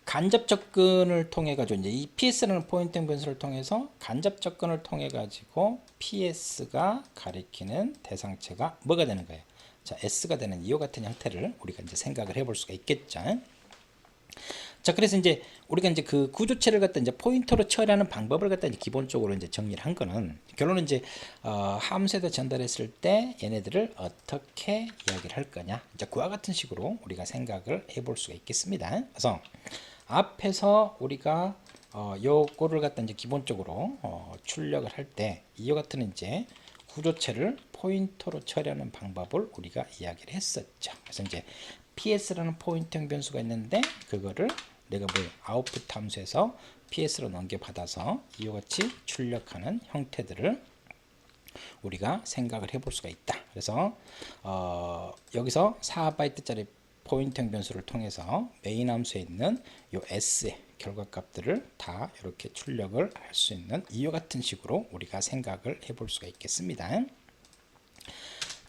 간접 접근을 통해 가지고 이제 이 PS라는 포인팅 변수를 통해서 간접 접근을 통해 가지고 PS가 가리키는 대상체가 뭐가 되는 거예요? 자, S가 되는 이와 같은 형태를 우리가 이제 생각을 해볼 수가 있겠죠. 자, 그래서 이제 우리가 이제 그 구조체를 갖다 이제 포인터로 처리하는 방법을 갖다 이제 기본적으로 이제 정리를 한 거는 결론은 이제 함수에다 전달했을 때 얘네들을 어떻게 이야기를 할 거냐. 이제 그와 같은 식으로 우리가 생각을 해볼 수가 있겠습니다. 그래서 앞에서 우리가 요거를 갖다 이제 기본적으로 출력을 할 때 이와 같은 이제 구조체를 포인터로 처리하는 방법을 우리가 이야기를 했었죠. 그래서 이제 PS라는 포인팅 변수가 있는데 그거를 내가 뭐 아웃풋 함수에서 PS로 넘겨받아서 이와 같이 출력하는 형태들을 우리가 생각을 해볼 수가 있다. 그래서 여기서 4바이트짜리 포인팅 변수를 통해서 메인 함수에 있는 요 S의 결과값들을 다 이렇게 출력을 할 수 있는 이와 같은 식으로 우리가 생각을 해볼 수가 있겠습니다.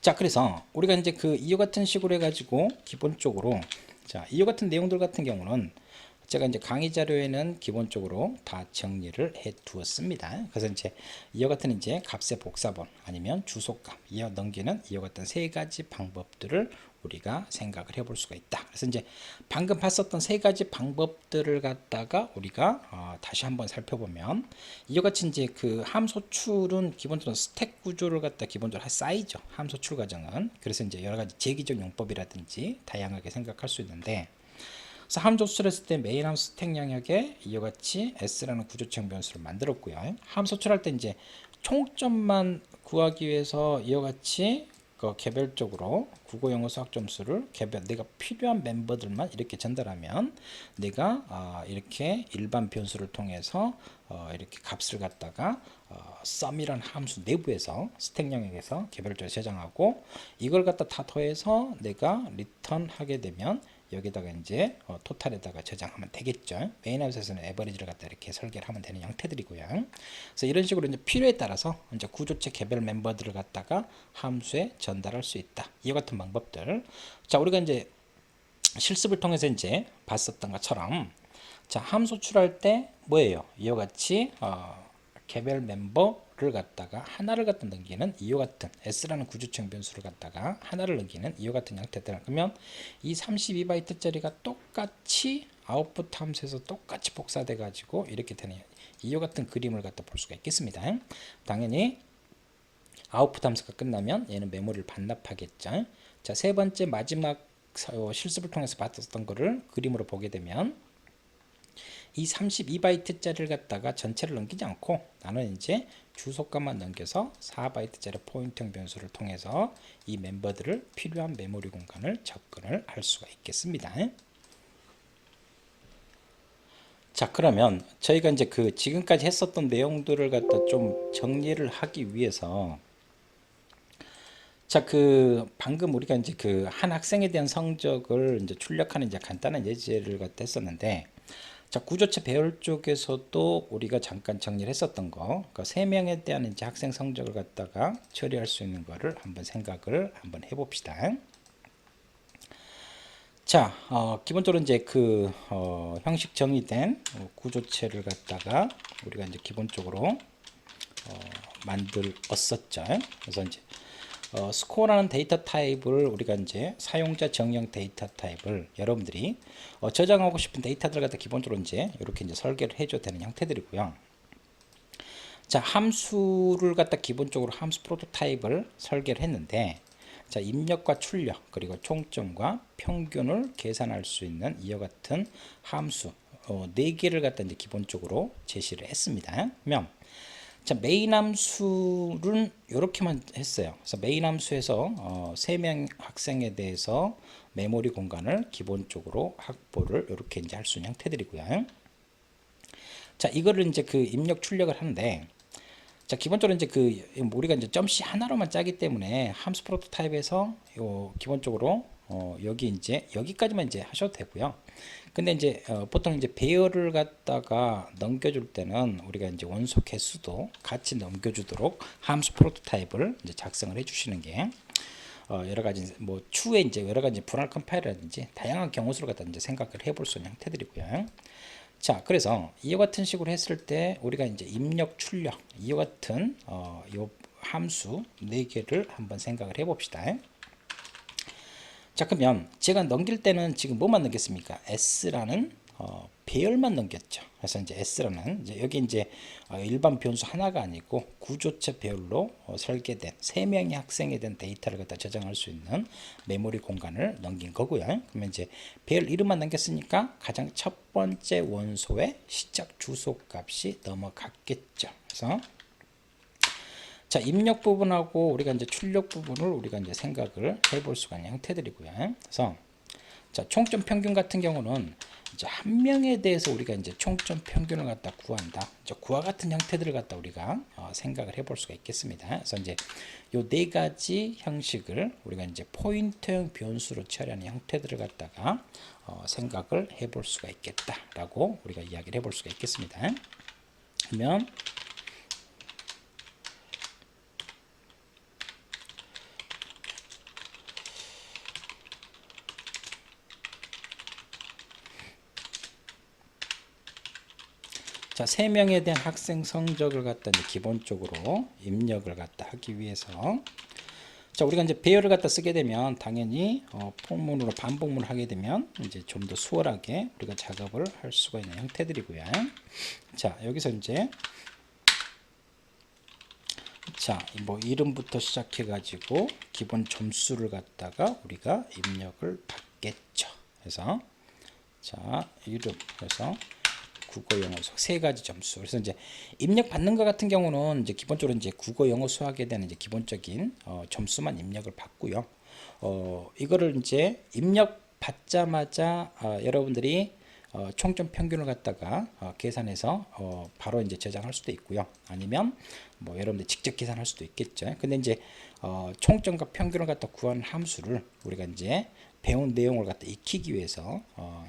자, 그래서 우리가 이제 그 이와 같은 식으로 해가지고 기본적으로 자, 이와 같은 내용들 같은 경우는 제가 이제 강의 자료에는 기본적으로 다 정리를 해 두었습니다. 그래서 이제 이와 같은 이제 값의 복사본 아니면 주소값 이어 넘기는 이와 같은 세 가지 방법들을 우리가 생각을 해볼 수가 있다. 그래서 이제 방금 봤었던 세 가지 방법들을 갖다가 우리가 다시 한번 살펴보면 이와 같이 이제 그 함소출은 기본적으로 스택 구조를 갖다 기본적으로 쌓이죠. 함소출 과정은. 그래서 이제 여러 가지 제기적 용법이라든지 다양하게 생각할 수 있는데 그래서 함수 수출했을 때 메인 함수 스택 영역에 이와 같이 S라는 구조체형 변수를 만들었고요. 함수 수출할 때 이제 총점만 구하기 위해서 이와 같이 개별적으로 국어 영어 수학 점수를 개별 내가 필요한 멤버들만 이렇게 전달하면 내가 이렇게 일반 변수를 통해서 이렇게 값을 갖다가 sum이라는 함수 내부에서 스택 영역에서 개별적으로 저장하고 이걸 갖다 다 더해서 내가 리턴 하게 되면 여기다가 이제 토탈에다가 저장하면 되겠죠. 메인 함수에서는 에버리지를 갖다 이렇게 설계를 하면 되는 형태들이고요. 그래서 이런 식으로 이제 필요에 따라서 이제 구조체 개별 멤버들을 갖다가 함수에 전달할 수 있다. 이와 같은 방법들. 자, 우리가 이제 실습을 통해서 이제 봤었던 것처럼 자, 함수 출할 때 뭐예요? 이와 같이 개별 멤버를 갖다가 하나를 갖다 넘기는 이와 같은 S라는 구조체형 변수를 갖다가 하나를 넘기는 이와 같은 형태들. 그러면 이 32바이트짜리가 똑같이 아웃풋 함수에서 똑같이 복사돼 가지고 이렇게 되는 이와 같은 그림을 갖다 볼 수가 있겠습니다. 당연히 아웃풋 함수가 끝나면 얘는 메모리를 반납하겠죠. 자, 세 번째 마지막 실습을 통해서 봤었던 거를 그림으로 보게 되면 이 32바이트짜리를 갖다가 전체를 넘기지 않고 나는 이제 주소값만 넘겨서 4바이트짜리 포인팅 변수를 통해서 이 멤버들을 필요한 메모리 공간을 접근을 할 수가 있겠습니다. 자, 그러면 저희가 이제 그 지금까지 했었던 내용들을 갖다 좀 정리를 하기 위해서 자, 그 방금 우리가 이제 그 한 학생에 대한 성적을 이제 출력하는 이제 간단한 예제를 갖다 했었는데 자, 구조체 배열 쪽에서도 우리가 잠깐 정리를 했었던 거, 그러니까 3명에 대한 이제 학생 성적을 갖다가 처리할 수 있는 거를 한번 생각을 한번 해봅시다. 자, 기본적으로 이제 그 형식 정의된 구조체를 갖다가 우리가 이제 기본적으로 만들었었죠. 그래서 이제 스코어라는 데이터 타입을 우리가 이제 사용자 정형 데이터 타입을 여러분들이 저장하고 싶은 데이터들 갖다 기본적으로 이제 이렇게 이제 설계를 해줘야 되는 형태들이고요. 자, 함수를 갖다 기본적으로 함수 프로토타입을 설계를 했는데 자, 입력과 출력 그리고 총점과 평균을 계산할 수 있는 이와 같은 함수 4개를 갖다 이제 기본적으로 제시를 했습니다. 그러면 자, 메인 함수는 이렇게만 했어요. 그래서 메인 함수에서 3명 학생에 대해서 메모리 공간을 기본적으로 확보를 이렇게 이제 할 수 있는 형태들이고요. 자, 이거를 이제 그 입력 출력을 하는데, 자, 기본적으로 이제 그 우리가 이제 점C 하나로만 짜기 때문에 함수 프로토타입에서 요 기본적으로 여기 이제 여기까지만 이제 하셔도 되고요. 근데 이제 보통 이제 배열을 갖다가 넘겨줄 때는 우리가 이제 원소 개수도 같이 넘겨주도록 함수 프로토타입을 이제 작성을 해주시는 게 여러 가지 뭐 추후에 이제 여러 가지 분할 컴파일이라든지 다양한 경우 수를 갖다 이제 생각을 해볼 수 있는 형태들이고요. 자, 그래서 이와 같은 식으로 했을 때 우리가 이제 입력 출력 이와 같은 요 함수 4개를 한번 생각을 해 봅시다. 자, 그러면 제가 넘길 때는 지금 뭐만 넘겼습니까? S라는 배열만 넘겼죠. 그래서 이제 S라는 이제 여기 이제 일반 변수 하나가 아니고 구조체 배열로 설계된 3명의 학생에 대한 데이터를 갖다 저장할 수 있는 메모리 공간을 넘긴 거고요. 그러면 이제 배열 이름만 넘겼으니까 가장 첫 번째 원소의 시작 주소 값이 넘어갔겠죠. 그래서 자, 입력 부분하고 우리가 이제 출력 부분을 우리가 이제 생각을 해볼 수가 있는 형태들이고요. 그래서 자, 총점 평균 같은 경우는 이제 한 명에 대해서 우리가 이제 총점 평균을 갖다 구한다. 이제 그와 같은 형태들을 갖다 우리가 생각을 해볼 수가 있겠습니다. 그래서 이제 요 4가지 형식을 우리가 이제 포인트형 변수로 처리하는 형태들을 갖다가 생각을 해볼 수가 있겠다라고 우리가 이야기를 해볼 수가 있겠습니다. 그러면 자, 3명에 대한 학생 성적을 갖다 이제 기본적으로 입력을 갖다 하기 위해서 자, 우리가 이제 배열을 갖다 쓰게 되면 당연히 폭문으로 반복문을 하게 되면 이제 좀 더 수월하게 우리가 작업을 할 수가 있는 형태들이고요. 자, 여기서 이제 자, 뭐 이름부터 시작해 가지고 기본 점수를 갖다가 우리가 입력을 받겠죠. 그래서 자, 이름 그래서 국어, 영어, 수학 3가지 점수. 그래서 이제 입력 받는 것 같은 경우는 이제 기본적으로 이제 국어, 영어, 수학에 대한 이제 기본적인 점수만 입력을 받고요. 이거를 이제 입력 받자마자 여러분들이 총점 평균을 갖다가 계산해서 바로 이제 저장할 수도 있고요. 아니면 뭐 여러분들 직접 계산할 수도 있겠죠. 근데 이제 총점과 평균을 갖다 구하는 함수를 우리가 이제 배운 내용을 갖다 익히기 위해서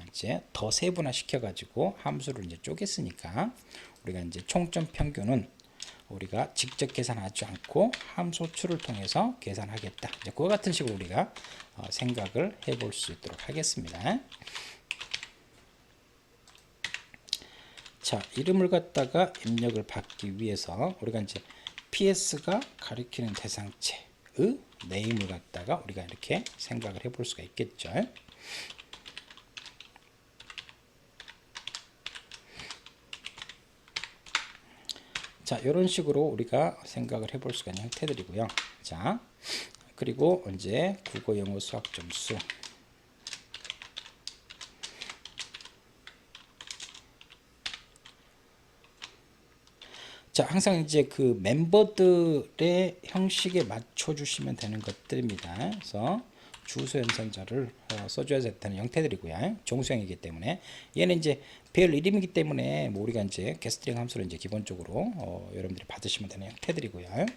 이제 더 세분화 시켜 가지고 함수를 이제 쪼갰으니까 우리가 이제 총점 평균은 우리가 직접 계산하지 않고 함수출을 통해서 계산하겠다. 이제 그와 같은 식으로 우리가 생각을 해볼 수 있도록 하겠습니다. 자, 이름을 갖다가 입력을 받기 위해서 우리가 이제 PS가 가리키는 대상체의 네임을 갖다가 우리가 이렇게 생각을 해볼 수가 있겠죠. 자, 이런 식으로 우리가 생각을 해볼 수가 있는 형태들이고요. 자, 그리고 이제 국어, 영어, 수학 점수. 자, 항상 이제 그 멤버들의 형식에 맞춰 주시면 되는 것들입니다. 그래서 주소 연산자를 써줘야 되는 형태들이고요. 종수형이기 때문에 얘는 이제 배열 이름이기 때문에 뭐 우리가 이제 게스트링 함수를 이제 기본적으로 여러분들이 받으시면 되는 형태들이고요.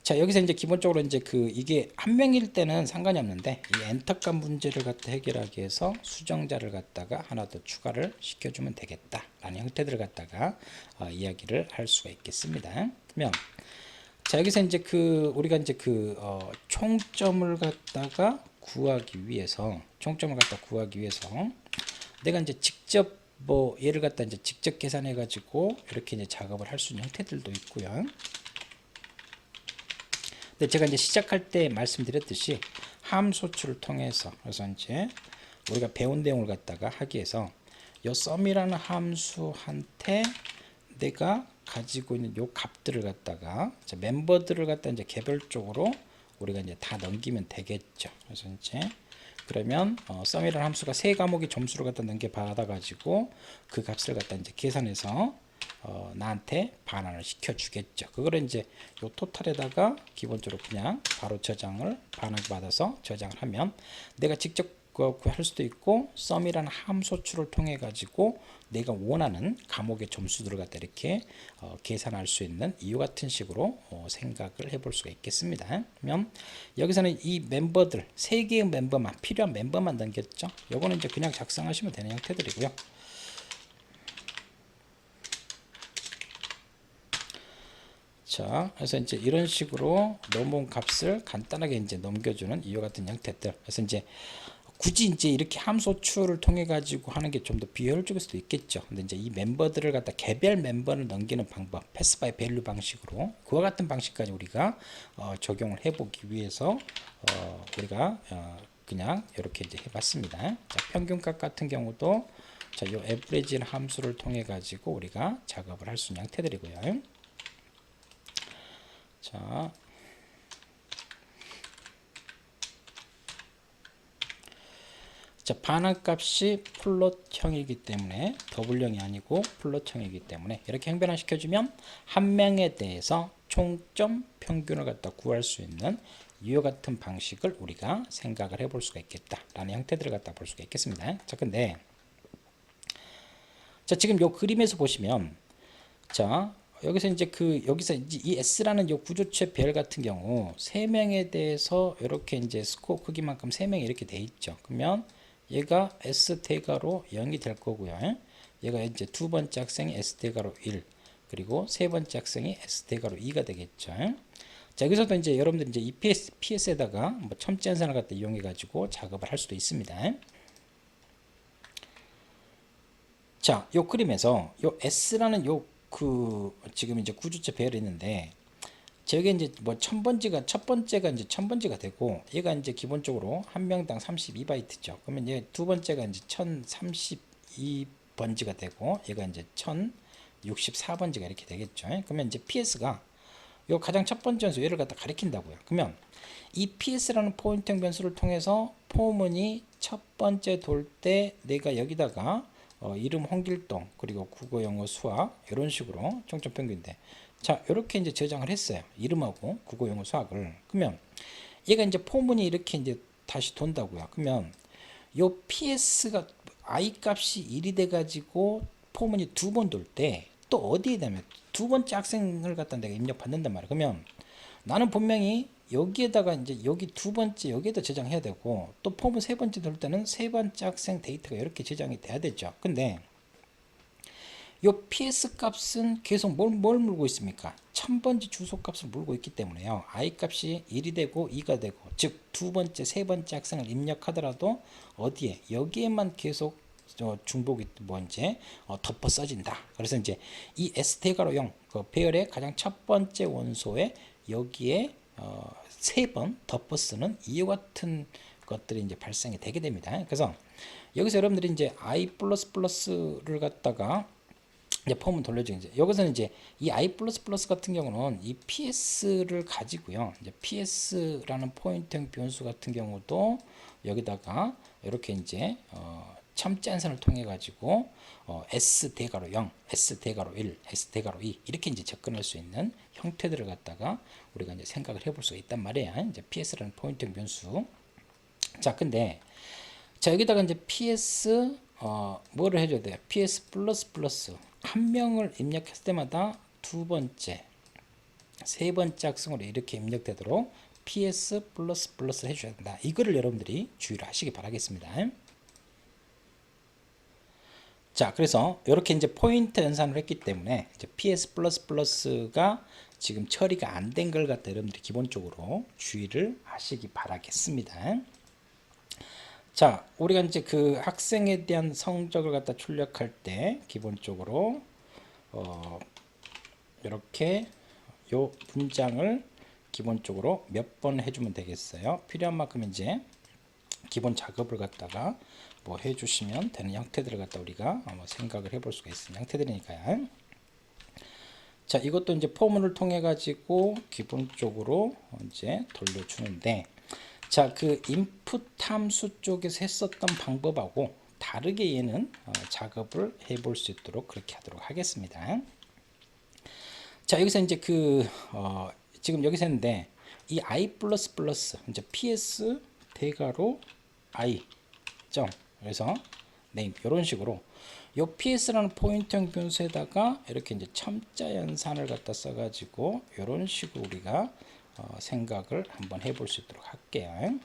자, 여기서 이제 기본적으로 이제 그 이게 한 명일 때는 상관이 없는데 이 엔터값 문제를 갖다 해결하기 위해서 수정자를 갖다가 하나 더 추가를 시켜주면 되겠다라는 형태들을 갖다가 이야기를 할 수가 있겠습니다. 그러면 자, 여기서 이제 그 우리가 이제 그 총점을 갖다가 구하기 위해서 내가 이제 직접 뭐 얘를 갖다 이제 직접 계산해 가지고 이렇게 이제 작업을 할 수 있는 형태들도 있고요. 근데 제가 이제 시작할 때 말씀드렸듯이 함수출을 통해서 그래서 이제 우리가 배운 내용을 갖다가 하기 위해서 이 sum이라는 함수한테 내가 가지고 있는 요 값들을 갖다가 멤버들을 갖다 이제 개별적으로 우리가 이제 다 넘기면 되겠죠. 그래서 이제 그러면 sum이라는 함수가 3과목의 점수를 갖다 넘겨 받아 가지고 그 값을 갖다 이제 계산해서 나한테 반환을 시켜주겠죠. 그거를 이제 요 토탈에다가 기본적으로 그냥 바로 저장을 반환받아서 저장을 하면 내가 직접 구할 수도 있고 썸이라는 함수출을 통해 가지고 내가 원하는 과목의 점수들을 갖다 이렇게 계산할 수 있는 이와 같은 식으로 생각을 해볼 수가 있겠습니다. 그러면 여기서는 이 멤버들 3개의 멤버만 필요한 멤버만 남겼죠. 요거는 이제 그냥 작성하시면 되는 형태들이고요. 자, 그래서 이제 이런 식으로 넘어온 값을 간단하게 이제 넘겨주는 이와 같은 형태들. 그래서 이제 굳이 이제 이렇게 함수출을 통해 가지고 하는 게 좀 더 비효율적일 수도 있겠죠. 근데 이제 이 멤버들을 갖다 개별 멤버를 넘기는 방법, 패스 바이 밸류 방식으로 그와 같은 방식까지 우리가 적용을 해보기 위해서 우리가 그냥 이렇게 이제 해봤습니다. 자, 평균값 같은 경우도 자, 요 average라는 함수를 통해 가지고 우리가 작업을 할 수 있는 형태들이고요. 자, 자, 반환값이 플롯형이기 때문에 더블형이 아니고 플롯형이기 때문에 이렇게 행변화 시켜주면 한 명에 대해서 총점 평균을 갖다 구할 수 있는 이와 같은 방식을 우리가 생각을 해볼 수가 있겠다라는 형태들을 갖다 볼 수가 있겠습니다. 자, 근데 자, 지금 요 그림에서 보시면 자, 여기서 이제 여기서 이제 이 S라는 요 구조체 별 같은 경우 3명에 대해서 이렇게 이제 스코어 크기만큼 3명이 이렇게 돼 있죠. 그러면 얘가 S 대가로 0이 될 거고요. 얘가 이제 두 번째 학생이 S 대가로 1, 그리고 세 번째 학생이 S 대가로 2가 되겠죠. 자, 여기서도 이제 여러분들 이제 이 PS에다가 뭐 첨지연산을 갖다 이용해 가지고 작업을 할 수도 있습니다. 자, 요 그림에서 요 S라는 요 지금 이제 구조체 배열이 있는데 저게 이제 뭐 첫 번째가 이제 1000번째가 되고 얘가 이제 기본적으로 한 명당 32바이트죠. 그러면 얘 두 번째가 이제 1032번지가 되고 얘가 이제 1064번지가 이렇게 되겠죠. 그러면 이제 PS가 요 가장 첫 번째 변수 얘를 갖다 가리킨다고요. 그러면 이 PS라는 포인팅 변수를 통해서 포문이 첫 번째 돌 때 내가 여기다가 이름 홍길동 그리고 국어 영어 수학 이런 식으로 총점평균인데 자 이렇게 이제 저장을 했어요. 이름하고 국어 영어 수학을. 그러면 얘가 이제 포문이 이렇게 이제 다시 돈다고요. 그러면 요 PS가 I 값이 1이 돼 가지고 포문이 두 번 돌 때 또 어디에 되면 두 번째 학생을 갖다 내가 입력받는단 말이에요. 그러면 나는 분명히 여기에다가 이제 여기 두 번째 여기에다 저장해야 되고 또 포문 세 번째 돌 때는 세 번째 학생 데이터가 이렇게 저장이 돼야 되죠. 근데 요 PS 값은 계속 뭘 물고 있습니까? 1000번째 주소 값을 물고 있기 때문에요. I 값이 1이 되고 2가 되고 즉 두 번째 세 번째 학생을 입력하더라도 어디에 여기에만 계속 중복이 뭔지 덮어 써진다. 그래서 이제 이 ST가로 0 그 배열의 가장 첫 번째 원소에 여기에 세 번 덮어 쓰는 이와 같은 것들이 이제 발생이 되게 됩니다. 그래서 여기서 여러분들이 이제 I++를 갖다가 이제 폼은 돌려주고 이제 여기서는 이제 이 I++ 같은 경우는 이 PS를 가지고요. 이제 PS라는 포인팅 변수 같은 경우도 여기다가 이렇게 이제 첨지한선을 통해 가지고 S 대가로 0, S 대가로 1, S 대가로 2 이렇게 이제 접근할 수 있는 형태들을 갖다가 우리가 이제 생각을 해볼 수가 있단 말이에요. 이제 PS라는 포인팅 변수. 자, 근데 자 여기다가 이제 PS 뭐를 해줘야 돼요? PS 플러스 한 명을 입력했을 때마다 두 번째, 세 번째 학생으로 이렇게 입력되도록 PS 플러스 해줘야 된다. 이거를 여러분들이 주의를 하시기 바라겠습니다. 자, 그래서 이렇게 이제 포인트 연산을 했기 때문에 이제 PS++가 지금 처리가 안 된 걸 갖다 여러분들이 기본적으로 주의를 하시기 바라겠습니다. 자, 우리가 이제 그 학생에 대한 성적을 갖다 출력할 때 기본적으로 이렇게 요 문장을 기본적으로 몇 번 해주면 되겠어요. 필요한 만큼 이제 기본 작업을 갖다가 뭐 해주시면 되는 형태들을 갖다 우리가 생각을 해볼 수가 있는 형태들이니까요. 자, 이것도 이제 포문을 통해 가지고 기본적으로 이제 돌려주는데, 자, 그 인풋 함수 쪽에서 했었던 방법하고 바르게 얘는 작업을 해볼 수 있도록 그렇게 하도록 하겠습니다. 자, 여기서 이제 지금 여기서 했는데 이 i 플러스 플러스 이제 ps 대괄호 i 점 그래서 네임 이런 식으로 요 ps라는 포인트형 변수에다가 이렇게 이제 첨자 연산을 갖다 써가지고 이런 식으로 우리가 생각을 한번 해볼 수 있도록 할게요.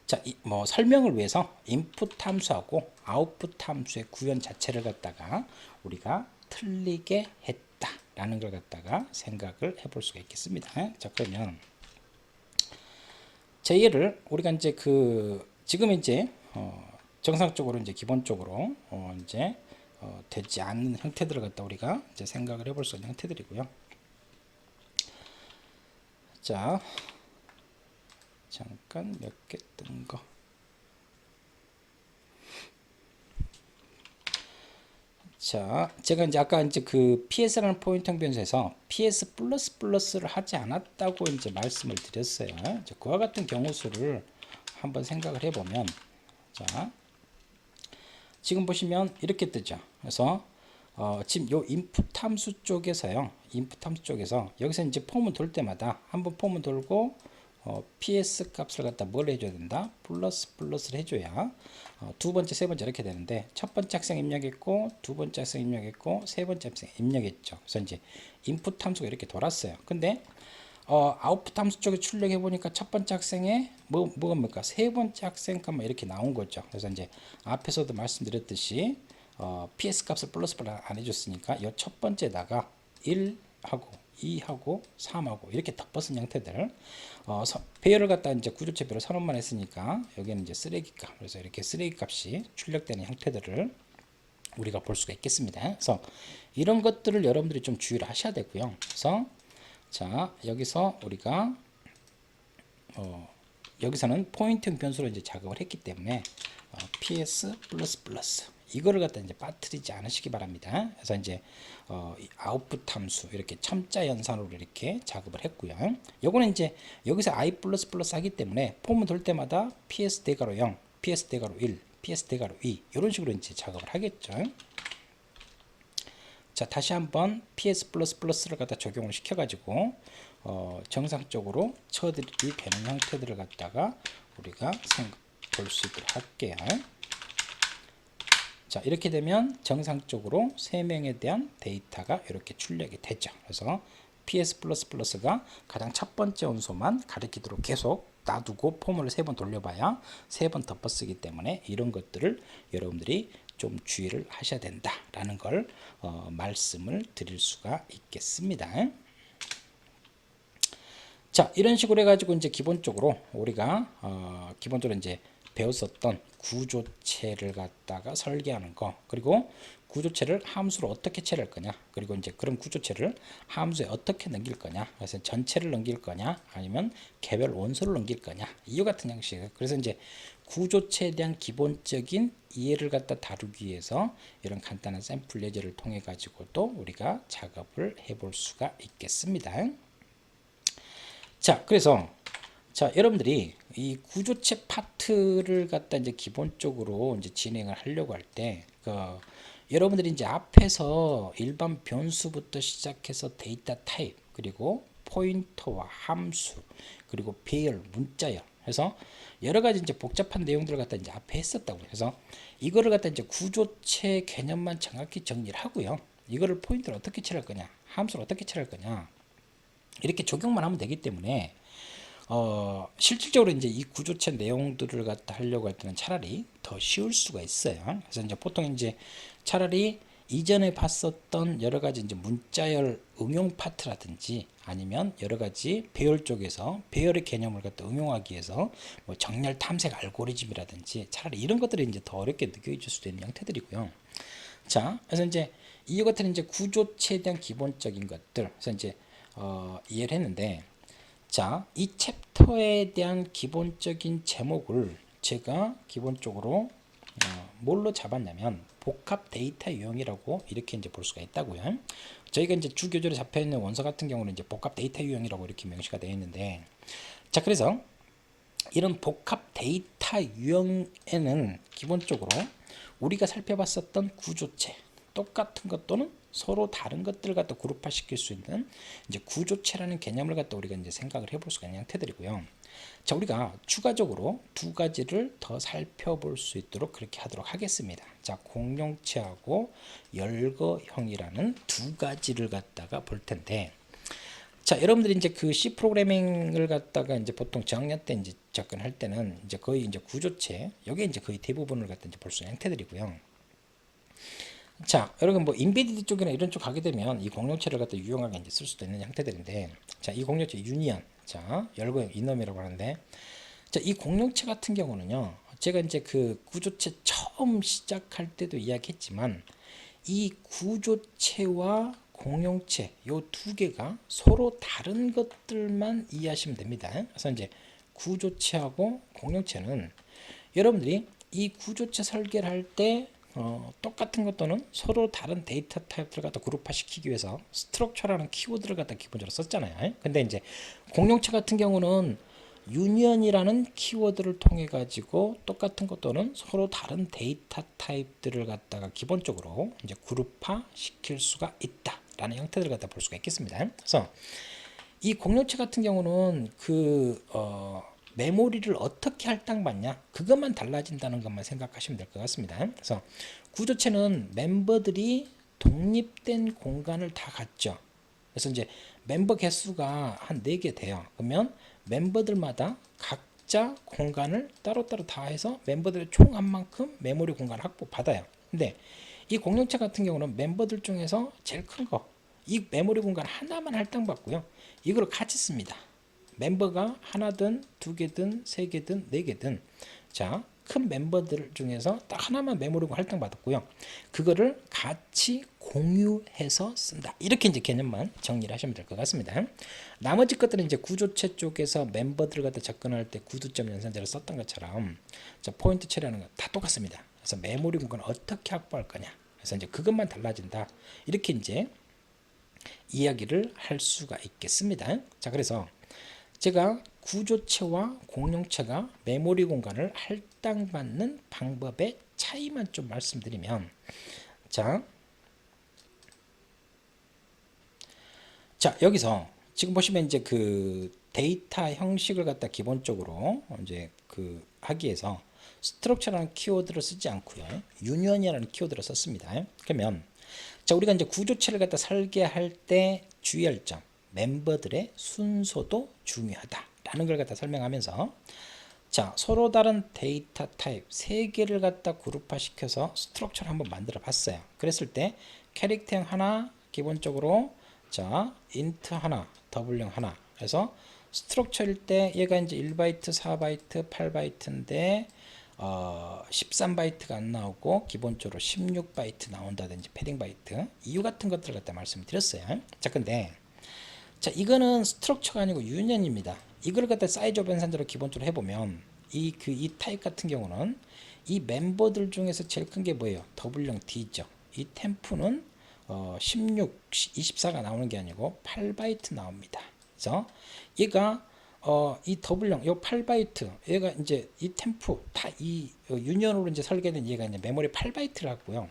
자, 뭐 설명을 위해서 인풋 함수하고 아웃풋 함수의 구현 자체를 갖다가 우리가 틀리게 했다라는 걸 갖다가 생각을 해볼 수가 있겠습니다. 자, 그러면 얘를 우리가 이제 지금 이제 정상적으로 이제 기본적으로 이제 되지 않는 형태들을 갖다 우리가 이제 생각을 해볼 수 있는 형태들이고요. 자, 잠깐 몇 개 뜬 거. 자, 제가 이제 아까 이제 PS라는 포인트형 변수에서 PS 플러스 플러스를 하지 않았다고 이제 말씀을 드렸어요. 그와 같은 경우 수를 한번 생각을 해보면, 자, 지금 보시면 이렇게 뜨죠. 그래서 지금 요 인풋 함수 쪽에서요. 인풋 함수 쪽에서 여기서 이제 폼을 돌 때마다 한번 폼을 돌고 PS 값을 갖다 뭘 해줘야 된다? 플러스를 해줘야 두 번째, 세 번째 이렇게 되는데 첫 번째 학생 입력했고 두 번째 학생 입력했고 세 번째 학생 입력했죠. 그래서 이제 인풋 함수가 이렇게 돌았어요. 근데 아웃풋 함수 쪽에 출력해 보니까 첫 번째 학생의 뭐가 세 번째 학생 값만 이렇게 나온 거죠. 그래서 이제 앞에서도 말씀드렸듯이 PS 값을 플러스 안 해줬으니까 이 첫 번째다가 1하고 2하고 3하고 이렇게 덮어쓴 형태들 배열을 갖다 이제 구조체별로 선언만 했으니까 여기는 이제 쓰레기 값 그래서 이렇게 쓰레기 값이 출력되는 형태들을 우리가 볼 수가 있겠습니다. 그래서 이런 것들을 여러분들이 좀 주의를 하셔야 되고요. 그래서 자, 여기서 우리가 여기서는 포인트형 변수로 이제 작업을 했기 때문에 PS 플러스 플러스 이거를 갖다 이제 빠뜨리지 않으시기 바랍니다. 그래서 이제 아웃풋 함수 이렇게 첨자 연산으로 이렇게 작업을 했고요. 요거는 이제 여기서 i 플러스 플러스 하기 때문에 폼을 돌 때마다 PS 대괄호 0, PS 대괄호 1, PS 대괄호 2 이런 식으로 이제 작업을 하겠죠. 자, 다시 한번 PS 플러스 플러스를 갖다 적용을 시켜가지고 정상적으로 처들이 되는 형태들을 갖다가 우리가 볼 수 있도록 할게요. 자, 이렇게 되면 정상적으로 3명에 대한 데이터가 이렇게 출력이 되죠. 그래서 PS 플러스 플러스가 가장 첫 번째 원소만 가리키도록 계속 놔두고 폼을 3번 돌려봐야 3번 덮어쓰기 때문에 이런 것들을 여러분들이 좀 주의를 하셔야 된다라는 걸 말씀을 드릴 수가 있겠습니다. 자, 이런 식으로 해가지고 이제 기본적으로 우리가 기본적으로 이제 배웠었던 구조체를 갖다가 설계하는 거 그리고 구조체를 함수로 어떻게 처리할 거냐 그리고 이제 그런 구조체를 함수에 어떻게 넘길 거냐 그래서 전체를 넘길 거냐 아니면 개별 원소를 넘길 거냐 이와 같은 형식 그래서 이제 구조체에 대한 기본적인 이해를 갖다 다루기 위해서 이런 간단한 샘플 예제를 통해 가지고 또 우리가 작업을 해볼 수가 있겠습니다. 자, 그래서 자, 여러분들이 이 구조체 파트를 갖다 이제 기본적으로 이제 진행을 하려고 할 때, 여러분들이 이제 앞에서 일반 변수부터 시작해서 데이터 타입, 그리고 포인터와 함수, 그리고 배열, 문자열, 해서 여러 가지 이제 복잡한 내용들을 갖다 이제 앞에 했었다고. 그래서 이거를 갖다 이제 구조체 개념만 정확히 정리를 하고요. 이거를 포인트를 어떻게 처리할 거냐, 함수를 어떻게 처리할 거냐, 이렇게 적용만 하면 되기 때문에 실질적으로 이제 이 구조체 내용들을 갖다 하려고 할 때는 차라리 더 쉬울 수가 있어요. 그래서 이제 보통 이제 차라리 이전에 봤었던 여러 가지 이제 문자열 응용 파트라든지 아니면 여러 가지 배열 쪽에서 배열의 개념을 갖다 응용하기 위해서 뭐 정렬 탐색 알고리즘이라든지 차라리 이런 것들이 이제 더 어렵게 느껴질 수도 있는 형태들이고요. 자, 그래서 이제 이 같은 이제 구조체에 대한 기본적인 것들, 그래서 이제 이해를 했는데. 자, 이 챕터에 대한 기본적인 제목을 제가 기본적으로 뭘로 잡았냐면 복합 데이터 유형이라고 이렇게 이제 볼 수가 있다고요. 저희가 이제 주교절에 잡혀 있는 원서 같은 경우는 이제 복합 데이터 유형이라고 이렇게 명시가 되어 있는데, 자, 그래서 이런 복합 데이터 데이터 유형에는 기본적으로 우리가 살펴봤었던 구조체 똑같은 것 또는 서로 다른 것들을 갖다 그룹화 시킬 수 있는 이제 구조체라는 개념을 갖다 우리가 이제 생각을 해볼 수가 있는 형태들이고요. 자, 우리가 추가적으로 두 가지를 더 살펴볼 수 있도록 그렇게 하도록 하겠습니다. 자, 공룡체하고 열거형이라는 두 가지를 갖다가 볼 텐데, 자, 여러분들이 이제 그 C 프로그래밍을 갖다가 이제 보통 저학년 때 이제 접근할 때는 이제 거의 이제 구조체, 여기 이제 거의 대부분을 갖다 이제 볼 수 있는 형태들이고요. 자, 여러분 뭐 인베디드 쪽이나 이런 쪽 가게 되면 이 공룡체를 갖다 유용하게 이제 쓸 수도 있는 형태들인데, 자, 이 공룡체 유니언, 자, 열거형 이놈이라고 하는데, 자, 이 공룡체 같은 경우는요, 제가 이제 그 구조체 처음 시작할 때도 이야기했지만, 이 구조체와 공룡체 요 두 개가 서로 다른 것들만 이해하시면 됩니다. 그래서 이제 구조체하고 공룡체는 여러분들이 이 구조체 설계를 할때 똑같은 것 또는 서로 다른 데이터 타입들을 갖다 그룹화 시키기 위해서 스트럭처라는 키워드를 갖다 기본적으로 썼잖아요. 근데 이제 공룡체 같은 경우는 유니언이라는 키워드를 통해 가지고 똑같은 것 또는 서로 다른 데이터 타입들을 갖다가 기본적으로 이제 그룹화 시킬 수가 있다라는 형태들을 갖다 볼 수가 있겠습니다. 그래서 이 공룡체 같은 경우는 메모리를 어떻게 할당받냐 그것만 달라진다는 것만 생각하시면 될 것 같습니다. 그래서 구조체는 멤버들이 독립된 공간을 다 갖죠. 그래서 이제 멤버 개수가 한 4개 돼요. 그러면 멤버들마다 각자 공간을 따로따로 다 해서 멤버들의 총 한 만큼 메모리 공간을 확보 받아요. 근데 이 공룡체 같은 경우는 멤버들 중에서 제일 큰 거, 이 메모리 공간 하나만 할당받고요. 이걸 같이 씁니다. 멤버가 하나든 두 개든 세 개든 네 개든, 자, 큰 멤버들 중에서 딱 하나만 메모리 공간 할당받았고요. 그거를 같이 공유해서 쓴다. 이렇게 이제 개념만 정리를 하시면 될 것 같습니다. 나머지 것들은 이제 구조체 쪽에서 멤버들을 갖다 접근할 때 구두점 연산자를 썼던 것처럼, 자, 포인트 처리하는 거 다 똑같습니다. 그래서 메모리 공간을 어떻게 확보할 거냐. 그래서 이제 그것만 달라진다. 이렇게 이제 이야기를 할 수가 있겠습니다. 자, 그래서 제가 구조체와 공룡체가 메모리 공간을 할당받는 방법의 차이만 좀 말씀드리면, 자 여기서 지금 보시면 이제 그 데이터 형식을 갖다 기본적으로 이제 그 하기 위해서 스트럭처라는 키워드를 쓰지 않고요, 유니언이라는 키워드를 썼습니다. 그러면 자, 우리가 이제 구조체를 갖다 설계할 때 주의할 점, 멤버들의 순서도 중요하다라는 걸 갖다 설명하면서, 자, 서로 다른 데이터 타입 3개를 갖다 그룹화 시켜서 스트럭처를 한번 만들어 봤어요. 그랬을 때 캐릭터 하나 기본적으로, 자, 인트 하나, 더블형 하나. 그래서 스트럭처일 때 얘가 이제 1바이트, 4바이트, 8바이트인데 13바이트가 안 나오고 기본적으로 16바이트 나온다든지 패딩 바이트, 이유 같은 것들을 갖다 말씀드렸어요. 자, 근데 자, 이거는 스트럭처가 아니고 유니언입니다. 이걸 갖다 사이즈 오브 연산자로 기본적으로 해보면 이 타입 같은 경우는 이 멤버들 중에서 제일 큰 게 뭐예요? W형 D죠. 이 템프는 16, 24가 나오는 게 아니고 8바이트 나옵니다. 그래서 얘가 이 W형, 요 8바이트, 얘가 이제 이 템프 다 이 유니언으로 이제 설계된 얘가 이제 메모리 8바이트를 갖고요.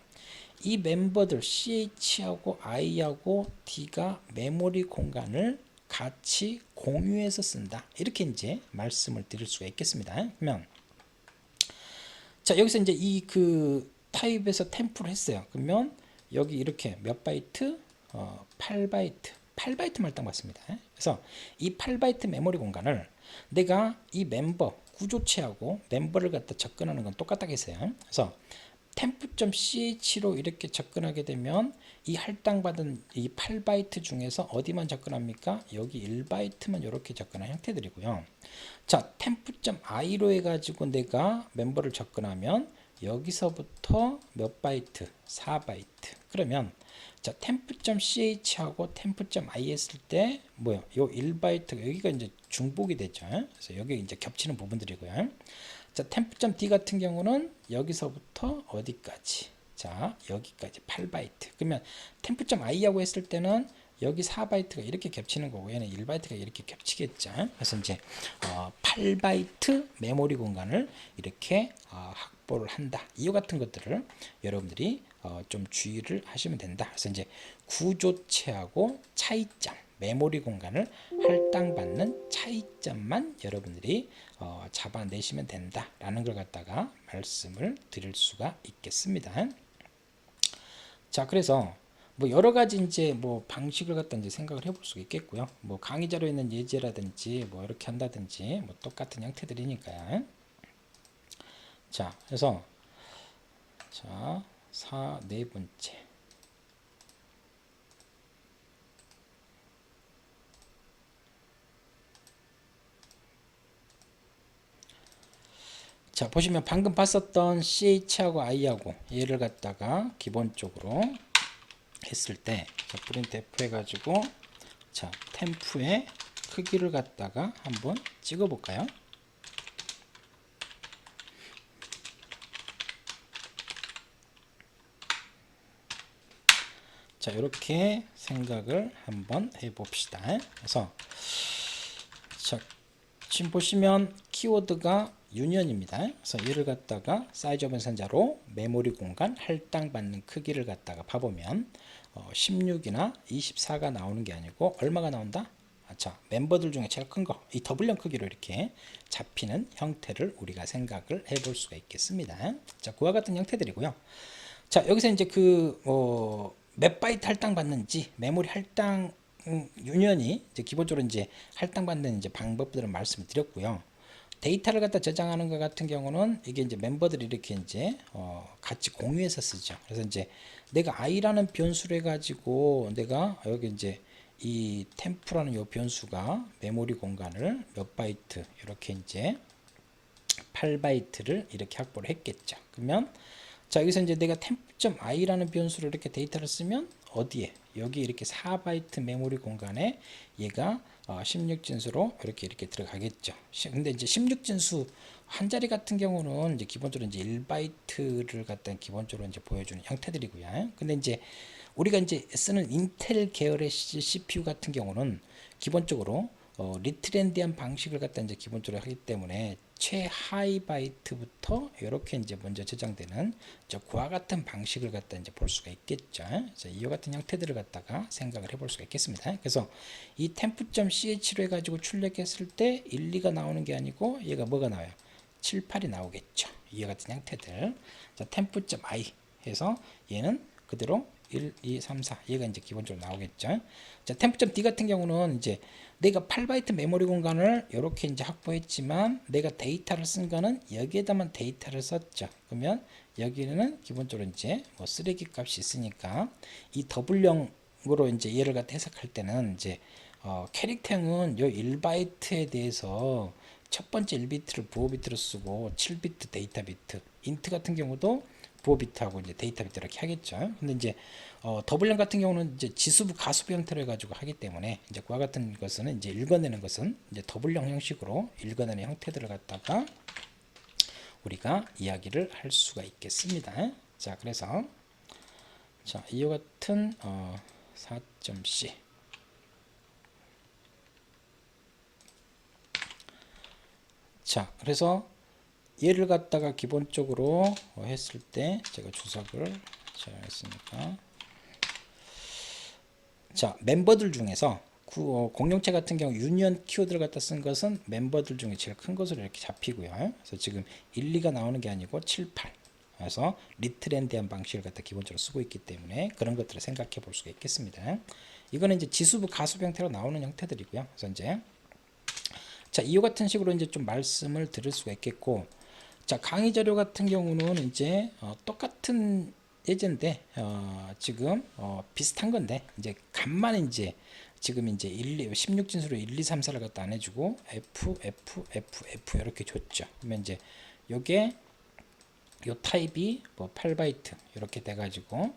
이 멤버들 CH하고 I하고 D가 메모리 공간을 같이 공유해서 쓴다. 이렇게 이제 말씀을 드릴 수가 있겠습니다. 그러면 자, 여기서 이제 이 그 타입에서 템프를 했어요. 그러면 여기 이렇게 몇 바이트? 8바이트. 8바이트만 일단 받습니다. 그래서 이 8바이트 메모리 공간을 내가 이 멤버 구조체하고 멤버를 갖다 접근하는 건 똑같다겠어요. 그래서 temp.ch로 이렇게 접근하게 되면 이 할당받은 이 8바이트 중에서 어디만 접근합니까? 여기 1바이트만 이렇게 접근한 형태들이고요. 자, temp.i로 해가지고 내가 멤버를 접근하면 여기서부터 몇 바이트? 4바이트. 그러면 자, temp.ch하고 temp.i 했을 때 뭐요? 요 1바이트가 여기가 이제 중복이 되죠. 그래서 여기 이제 겹치는 부분들이고요. 자, temp.d 같은 경우는 여기서부터 어디까지? 자, 여기까지 8바이트. 그러면 temp.i하고 했을 때는 여기 4바이트가 이렇게 겹치는 거고 얘는 1바이트가 이렇게 겹치겠죠. 그래서 이제 8바이트 메모리 공간을 이렇게 확보를 한다. 이와 같은 것들을 여러분들이 좀 주의를 하시면 된다. 그래서 이제 구조체하고 차이점, 메모리 공간을 할당받는 차이점만 여러분들이 잡아내시면 된다라는 걸 갖다가 말씀을 드릴 수가 있겠습니다. 자, 그래서 뭐 여러 가지 이제 뭐 방식을 갖다 이제 생각을 해볼 수가 있겠고요. 뭐 강의 자료에 있는 예제라든지 뭐 이렇게 한다든지 뭐 똑같은 형태들이니까요. 자, 그래서 자, 네 번째. 자, 보시면 방금 봤었던 CH하고 I하고 얘를 갖다가 기본적으로 했을 때, 자, 프린트 F 해가지고, 자, 템프의 크기를 갖다가 한번 찍어 볼까요? 자, 이렇게 생각을 한번 해 봅시다. 그래서, 자, 지금 보시면 키워드가 유니언입니다. 그래서 얘를 갖다가 사이즈 오브 선자로 메모리 공간 할당받는 크기를 갖다가 봐보면 16이나 24가 나오는 게 아니고 얼마가 나온다? 자, 멤버들 중에 제일 큰 거, 이 더블형 크기로 이렇게 잡히는 형태를 우리가 생각을 해볼 수가 있겠습니다. 자, 그와 같은 형태들이고요. 자, 여기서 이제 몇 바이트 할당받는지 메모리 할당 유년이 이제 기본적으로 이제 할당받는 이제 방법들을 말씀을 드렸고요. 데이터를 갖다 저장하는 것 같은 경우는 이게 이제 멤버들이 이렇게 이제 같이 공유해서 쓰죠. 그래서 이제 내가 i라는 변수를 해가지고 내가 여기 이제 이 템프라는 요 변수가 메모리 공간을 몇 바이트 이렇게 이제 8바이트를 이렇게 확보를 했겠죠. 그러면 자, 여기서 이제 내가 temp.i라는 변수로 이렇게 데이터를 쓰면 어디에? 여기 이렇게 4바이트 메모리 공간에 얘가 16진수로 이렇게 들어가겠죠. 근데 이제 16진수 한 자리 같은 경우는 이제 기본적으로 이제 1바이트를 갖다 기본적으로 이제 보여주는 형태들이고요. 근데 이제 우리가 이제 쓰는 인텔 계열의 CPU 같은 경우는 기본적으로 리트렌디한 방식을 갖다 이제 기본적으로 하기 때문에 최하위 바이트부터 이렇게 이제 먼저 저장되는 그와 같은 방식을 갖다 이제 볼 수가 있겠죠. 그래서 이와 같은 형태들을 갖다가 생각을 해볼 수가 있겠습니다. 그래서 이 temp.ch로 해가지고 출력했을 때 1, 2가 나오는 게 아니고 얘가 뭐가 나와요? 7, 8이 나오겠죠. 이와 같은 형태들. 자, temp.i 해서 얘는 그대로 1, 2, 3, 4 얘가 이제 기본적으로 나오겠죠. 자, temp.d 같은 경우는 이제 내가 8바이트 메모리 공간을 이렇게 이제 확보했지만 내가 데이터를 쓴 거는 여기에다만 데이터를 썼죠. 그러면 여기는 기본적으로 이제 뭐 쓰레기 값이 있으니까 이 더블형으로 이제 얘를 갖다 해석할 때는 이제 캐릭터형은 요 1바이트에 대해서 첫 번째 1비트를 부호 비트로 쓰고 7비트 데이터 비트, 인트 같은 경우도 부호 비트하고 이제 데이터 비트 이렇게 하겠죠. 근데 이제 더블형 같은 경우는 이제 지수부 가수부 형태로 해가지고 하기 때문에 이제 그와 같은 것은 이제 읽어내는 것은 이제 더블형 형식으로 읽어내는 형태들을 갖다가 우리가 이야기를 할 수가 있겠습니다. 자, 그래서 자, 이와 같은 4.c 자, 그래서 얘를 갖다가 기본적으로 했을 때 제가 주석을 제가 했으니까 자, 멤버들 중에서 공룡체 같은 경우 유니언 키워드를 갖다 쓴 것은 멤버들 중에 제일 큰 것으로 이렇게 잡히고요. 그래서 지금 1, 2가 나오는 게 아니고 7, 8 그래서 리트렌디한 방식을 갖다 기본적으로 쓰고 있기 때문에 그런 것들을 생각해 볼 수가 있겠습니다. 이거는 이제 지수부 가수부 형태로 나오는 형태들이고요. 그래서 이제 자, 이와 같은 식으로 이제 좀 말씀을 드릴 수가 있겠고, 자, 강의 자료 같은 경우는 이제 똑같은 예제인데 지금 비슷한 건데 이제 간만 이제 지금 이제 16진수로 1, 2, 3, 4를 갖다 안 해주고 F 이렇게 줬죠. 그러면 이제 요게 요 타입이 뭐 8바이트 이렇게 돼가지고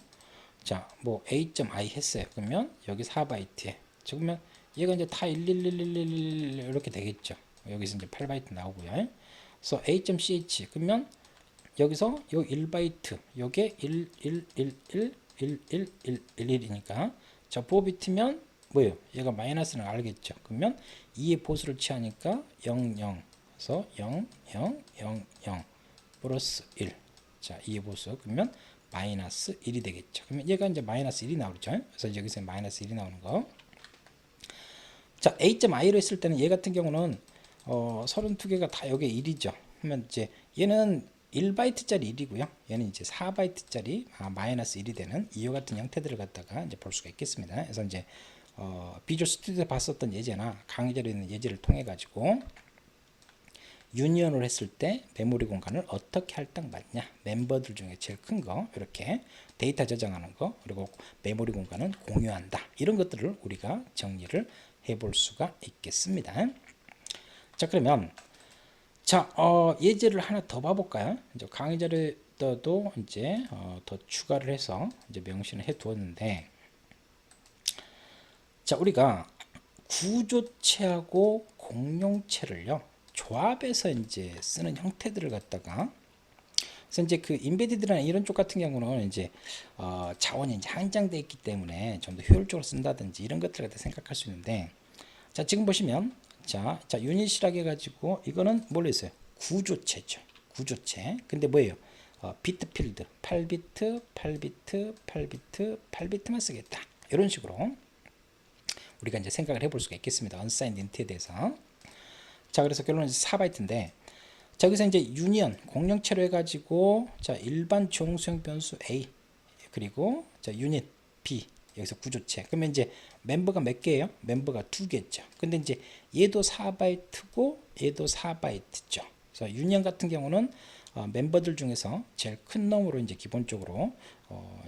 자, 뭐 A.I 했어요. 그러면 여기 4바이트에 그러면 얘가 이제 다 11111 이렇게 되겠죠. 여기서 이제 8바이트 나오고요. 그래서 A.ch 그러면 여기서 요 1바이트 요게 1111111이니까 자, 부호 비트면 뭐예요? 얘가 마이너스는 알겠죠. 그러면 2의 보수를 취하니까 0, 0에서 0, 0, 0, 0 플러스 1. 자, 2의 보수. 그러면 마이너스 1이 되겠죠. 그러면 얘가 이제 마이너스 1이 나오죠. 그래서 여기서 마이너스 1이 나오는 거. 자, a.i로 했을 때는 얘 같은 경우는 32개가 다 여기에 1이죠. 그러면 이제 얘는 1바이트짜리 1이고요. 얘는 이제 4바이트짜리 마이너스 1이 되는 이와 같은 형태들을 갖다가 이제 볼 수가 있겠습니다. 그래서 이제 비주얼 스튜디오에 봤었던 예제나 강의 자료에 있는 예제를 통해 가지고 유니언을 했을 때 메모리 공간을 어떻게 할당받냐, 멤버들 중에 제일 큰 거 이렇게 데이터 저장하는 거, 그리고 메모리 공간은 공유한다, 이런 것들을 우리가 정리를 해볼 수가 있겠습니다. 자, 그러면 자, 예제를 하나 더 봐볼까요? 이제 강의 자료도 이제 더 추가를 해서 이제 명시를 해 두었는데, 자, 우리가 구조체하고 공용체를요 조합해서 이제 쓰는 형태들을 갖다가, 그래서 이제 그 인베디드라는 이런 쪽 같은 경우는 이제 자원이 이제 한정되어 있기 때문에 좀 더 효율적으로 쓴다든지 이런 것들을 갖다 생각할 수 있는데, 자, 지금 보시면 자 유닛이라고 해가지고 이거는 뭘로 했어요? 구조체죠. 구조체. 근데 뭐예요? 비트 필드 8비트 8비트 8비트 8비트만 쓰겠다, 이런 식으로 우리가 이제 생각을 해볼 수가 있겠습니다. unsigned int에 대해서. 자, 그래서 결론은 4바이트인데, 자, 여기서 이제 유니언 공용체로 해가지고 자 일반 종수형 변수 A, 그리고 자 유닛 B, 여기서 구조체. 그러면 이제 멤버가 몇 개예요? 멤버가 2개죠. 근데 이제 얘도 4바이트고 얘도 4바이트죠. 그래서 유니언 같은 경우는 멤버들 중에서 제일 큰 놈으로 이제 기본적으로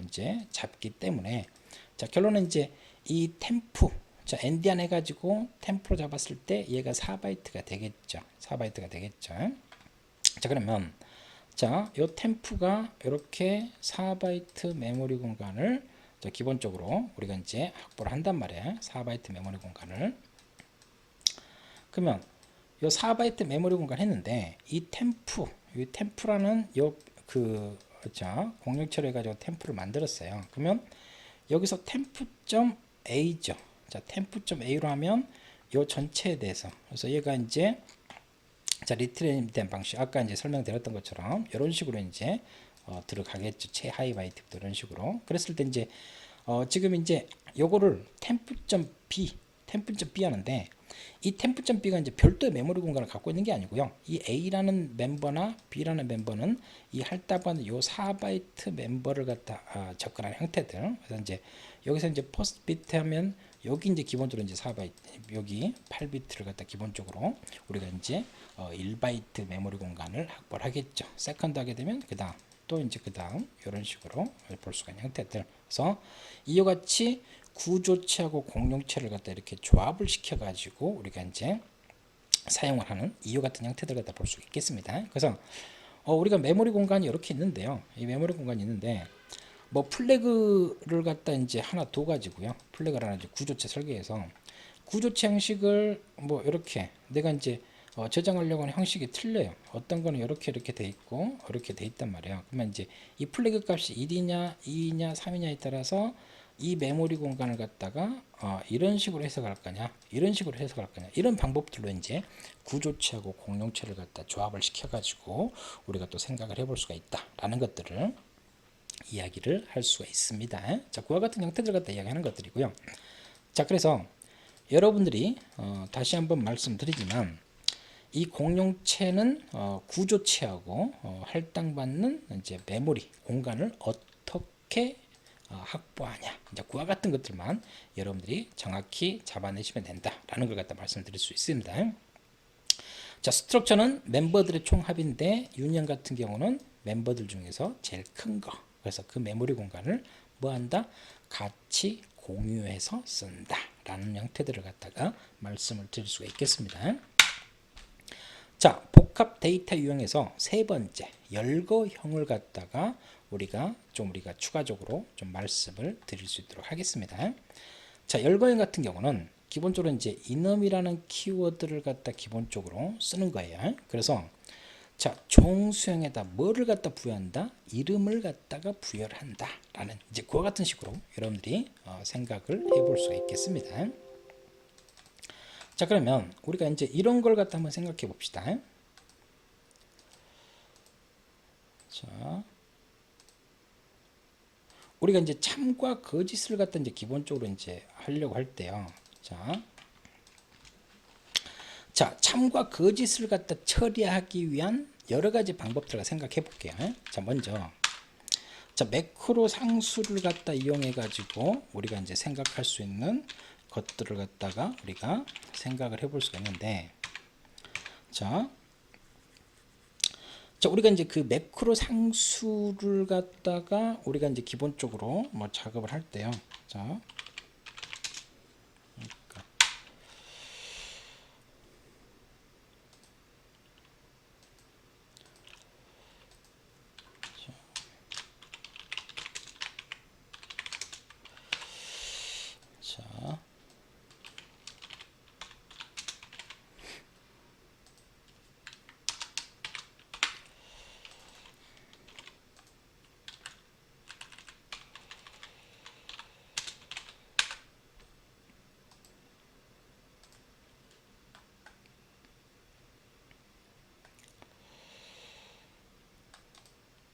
이제 잡기 때문에, 자, 결론은 이제 이 템프, 자, 엔디안 해가지고 템프로 잡았을 때 얘가 4바이트가 되겠죠. 4바이트가 되겠죠. 자, 그러면 자, 요 템프가 이렇게 4바이트 메모리 공간을 기본적으로 우리가 이제 확보를 한단 말이에요. 4바이트 메모리 공간을. 그러면 요 4바이트 메모리 공간 했는데 이 템프라는 자, 공용체로 해가지고 템프를 만들었어요. 그러면 여기서 템프.a죠. 자, 템프.a로 하면 요 전체에 대해서, 그래서 얘가 이제 자 리트레이된 방식, 아까 이제 설명드렸던 것처럼 이런 식으로 이제 들어가겠죠. 최하위 바이트부터 이런 식으로. 그랬을 때 이제 지금 이제 요거를 템프.b 하는데, 이 템프.b가 이제 별도의 메모리 공간을 갖고 있는 게 아니고요. 이 A라는 멤버나 B라는 멤버는 이 할당받는 요 4바이트 멤버를 갖다 접근하는 형태들. 그래서 이제 여기서 이제 퍼스트 비트 하면 여기 이제 기본적으로 이제 4바이트, 여기 8비트를 갖다 기본적으로 우리가 이제 1바이트 메모리 공간을 확보를 하겠죠. 세컨드 하게 되면 그다음 또 이제 그다음 이런 식으로 볼 수가 있는 형태들. 그래서 이와 같이 구조체하고 공용체를 갖다 이렇게 조합을 시켜 가지고 우리가 이제 사용을 하는 이와 같은 형태들 갖다 볼 수 있겠습니다. 그래서 우리가 메모리 공간이 이렇게 있는데요. 이 메모리 공간이 있는데 뭐 플래그를 갖다 이제 하나 둬 가지고요. 플래그를 하나 이제 구조체 설계해서 구조체 형식을 뭐 이렇게 내가 이제 저장하려고 하는 형식이 틀려요. 어떤 거는 이렇게 돼 있고 이렇게 돼 있단 말이에요. 그러면 이제 이 플래그 값이 1이냐 2이냐 3이냐에 따라서 이 메모리 공간을 갖다가 이런 식으로 해석할 거냐 이런 식으로 해석할 거냐, 이런 방법들로 이제 구조체하고 공용체를 갖다 조합을 시켜 가지고 우리가 또 생각을 해볼 수가 있다라는 것들을 이야기를 할 수가 있습니다. 자, 그와 같은 형태들 갖다 이야기하는 것들이고요. 자, 그래서 여러분들이 다시 한번 말씀드리지만 이 공용체는 구조체하고 할당받는 이제 메모리 공간을 어떻게 확보하냐, 이제 그와 같은 것들만 여러분들이 정확히 잡아내시면 된다라는 걸 갖다 말씀드릴 수 있습니다. 자, 스트럭처는 멤버들의 총합인데 유니언 같은 경우는 멤버들 중에서 제일 큰 거. 그래서 그 메모리 공간을 뭐 한다? 같이 공유해서 쓴다 라는 형태들을 갖다가 말씀을 드릴 수가 있겠습니다. 자, 복합 데이터 유형에서 세 번째 열거형을 갖다가 우리가 추가적으로 좀 말씀을 드릴 수 있도록 하겠습니다. 자, 열거형 같은 경우는 기본적으로 이제 enum이라는 키워드를 갖다 기본적으로 쓰는 거예요. 그래서 자, 종수형에다 뭐를 갖다 부여한다? 이름을 갖다가 부여를 한다 라는 이제 그와 같은 식으로 여러분들이 생각을 해볼 수가 있겠습니다. 자, 그러면 우리가 이제 이런 걸 갖다 한번 생각해 봅시다. 자, 우리가 이제 참과 거짓을 갖다 이제 기본적으로 이제 하려고 할 때요. 자, 참과 거짓을 갖다 처리하기 위한 여러 가지 방법들을 생각해 볼게요. 자, 먼저 자, 매크로 상수를 갖다 이용해 가지고 우리가 이제 생각할 수 있는 것들을 갖다가 우리가 생각을 해볼 수가 있는데, 자, 우리가 이제 그 매크로 상수를 갖다가 우리가 이제 기본적으로 뭐 작업을 할 때요. 자,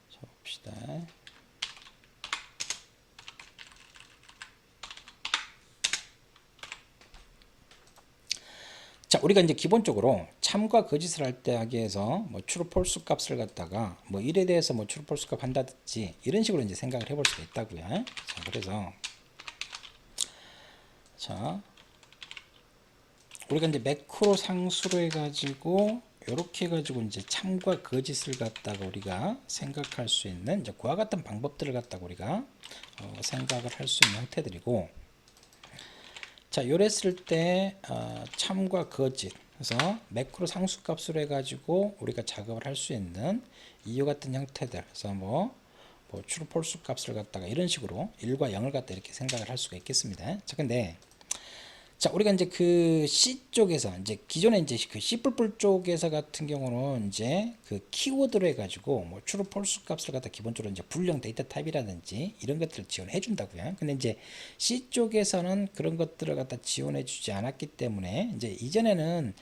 자, 봅시다. 자, 우리가 이제 기본적으로 참과 거짓을 할 때 하기 위해서 뭐 true false 값을 갖다가 뭐 1에 대해서 뭐 true false 값 한다든지 이런 식으로 이제 생각을 해볼 수가 있다고요. 자, 그래서 자, 우리가 이제 매크로 상수로 해가지고 이렇게 해가지고 이제 참과 거짓을 갖다가 우리가 생각할 수 있는 이제 그와 같은 방법들을 갖다가 우리가 생각을 할 수 있는 형태들이고, 자, 요랬을 때 참과 거짓, 그래서 매크로 상수 값으로 해가지고 우리가 작업을 할 수 있는 이와 같은 형태들, 그래서 뭐 true false 값을 갖다가 이런 식으로 1과 0을 갖다 이렇게 생각을 할 수가 있겠습니다. 자, 근데 자, 우리가 이제 그 C 쪽에서 이제 기존에 이제 그 C++ 쪽에서 같은 경우는 이제 그 키워드로 해가지고 뭐 true false 값을 갖다 기본적으로 이제 불량 데이터 타입이라든지 이런 것들을 지원해 준다고요. 근데 이제 C 쪽에서는 그런 것들을 갖다 지원해 주지 않았기 때문에 이제 이전에는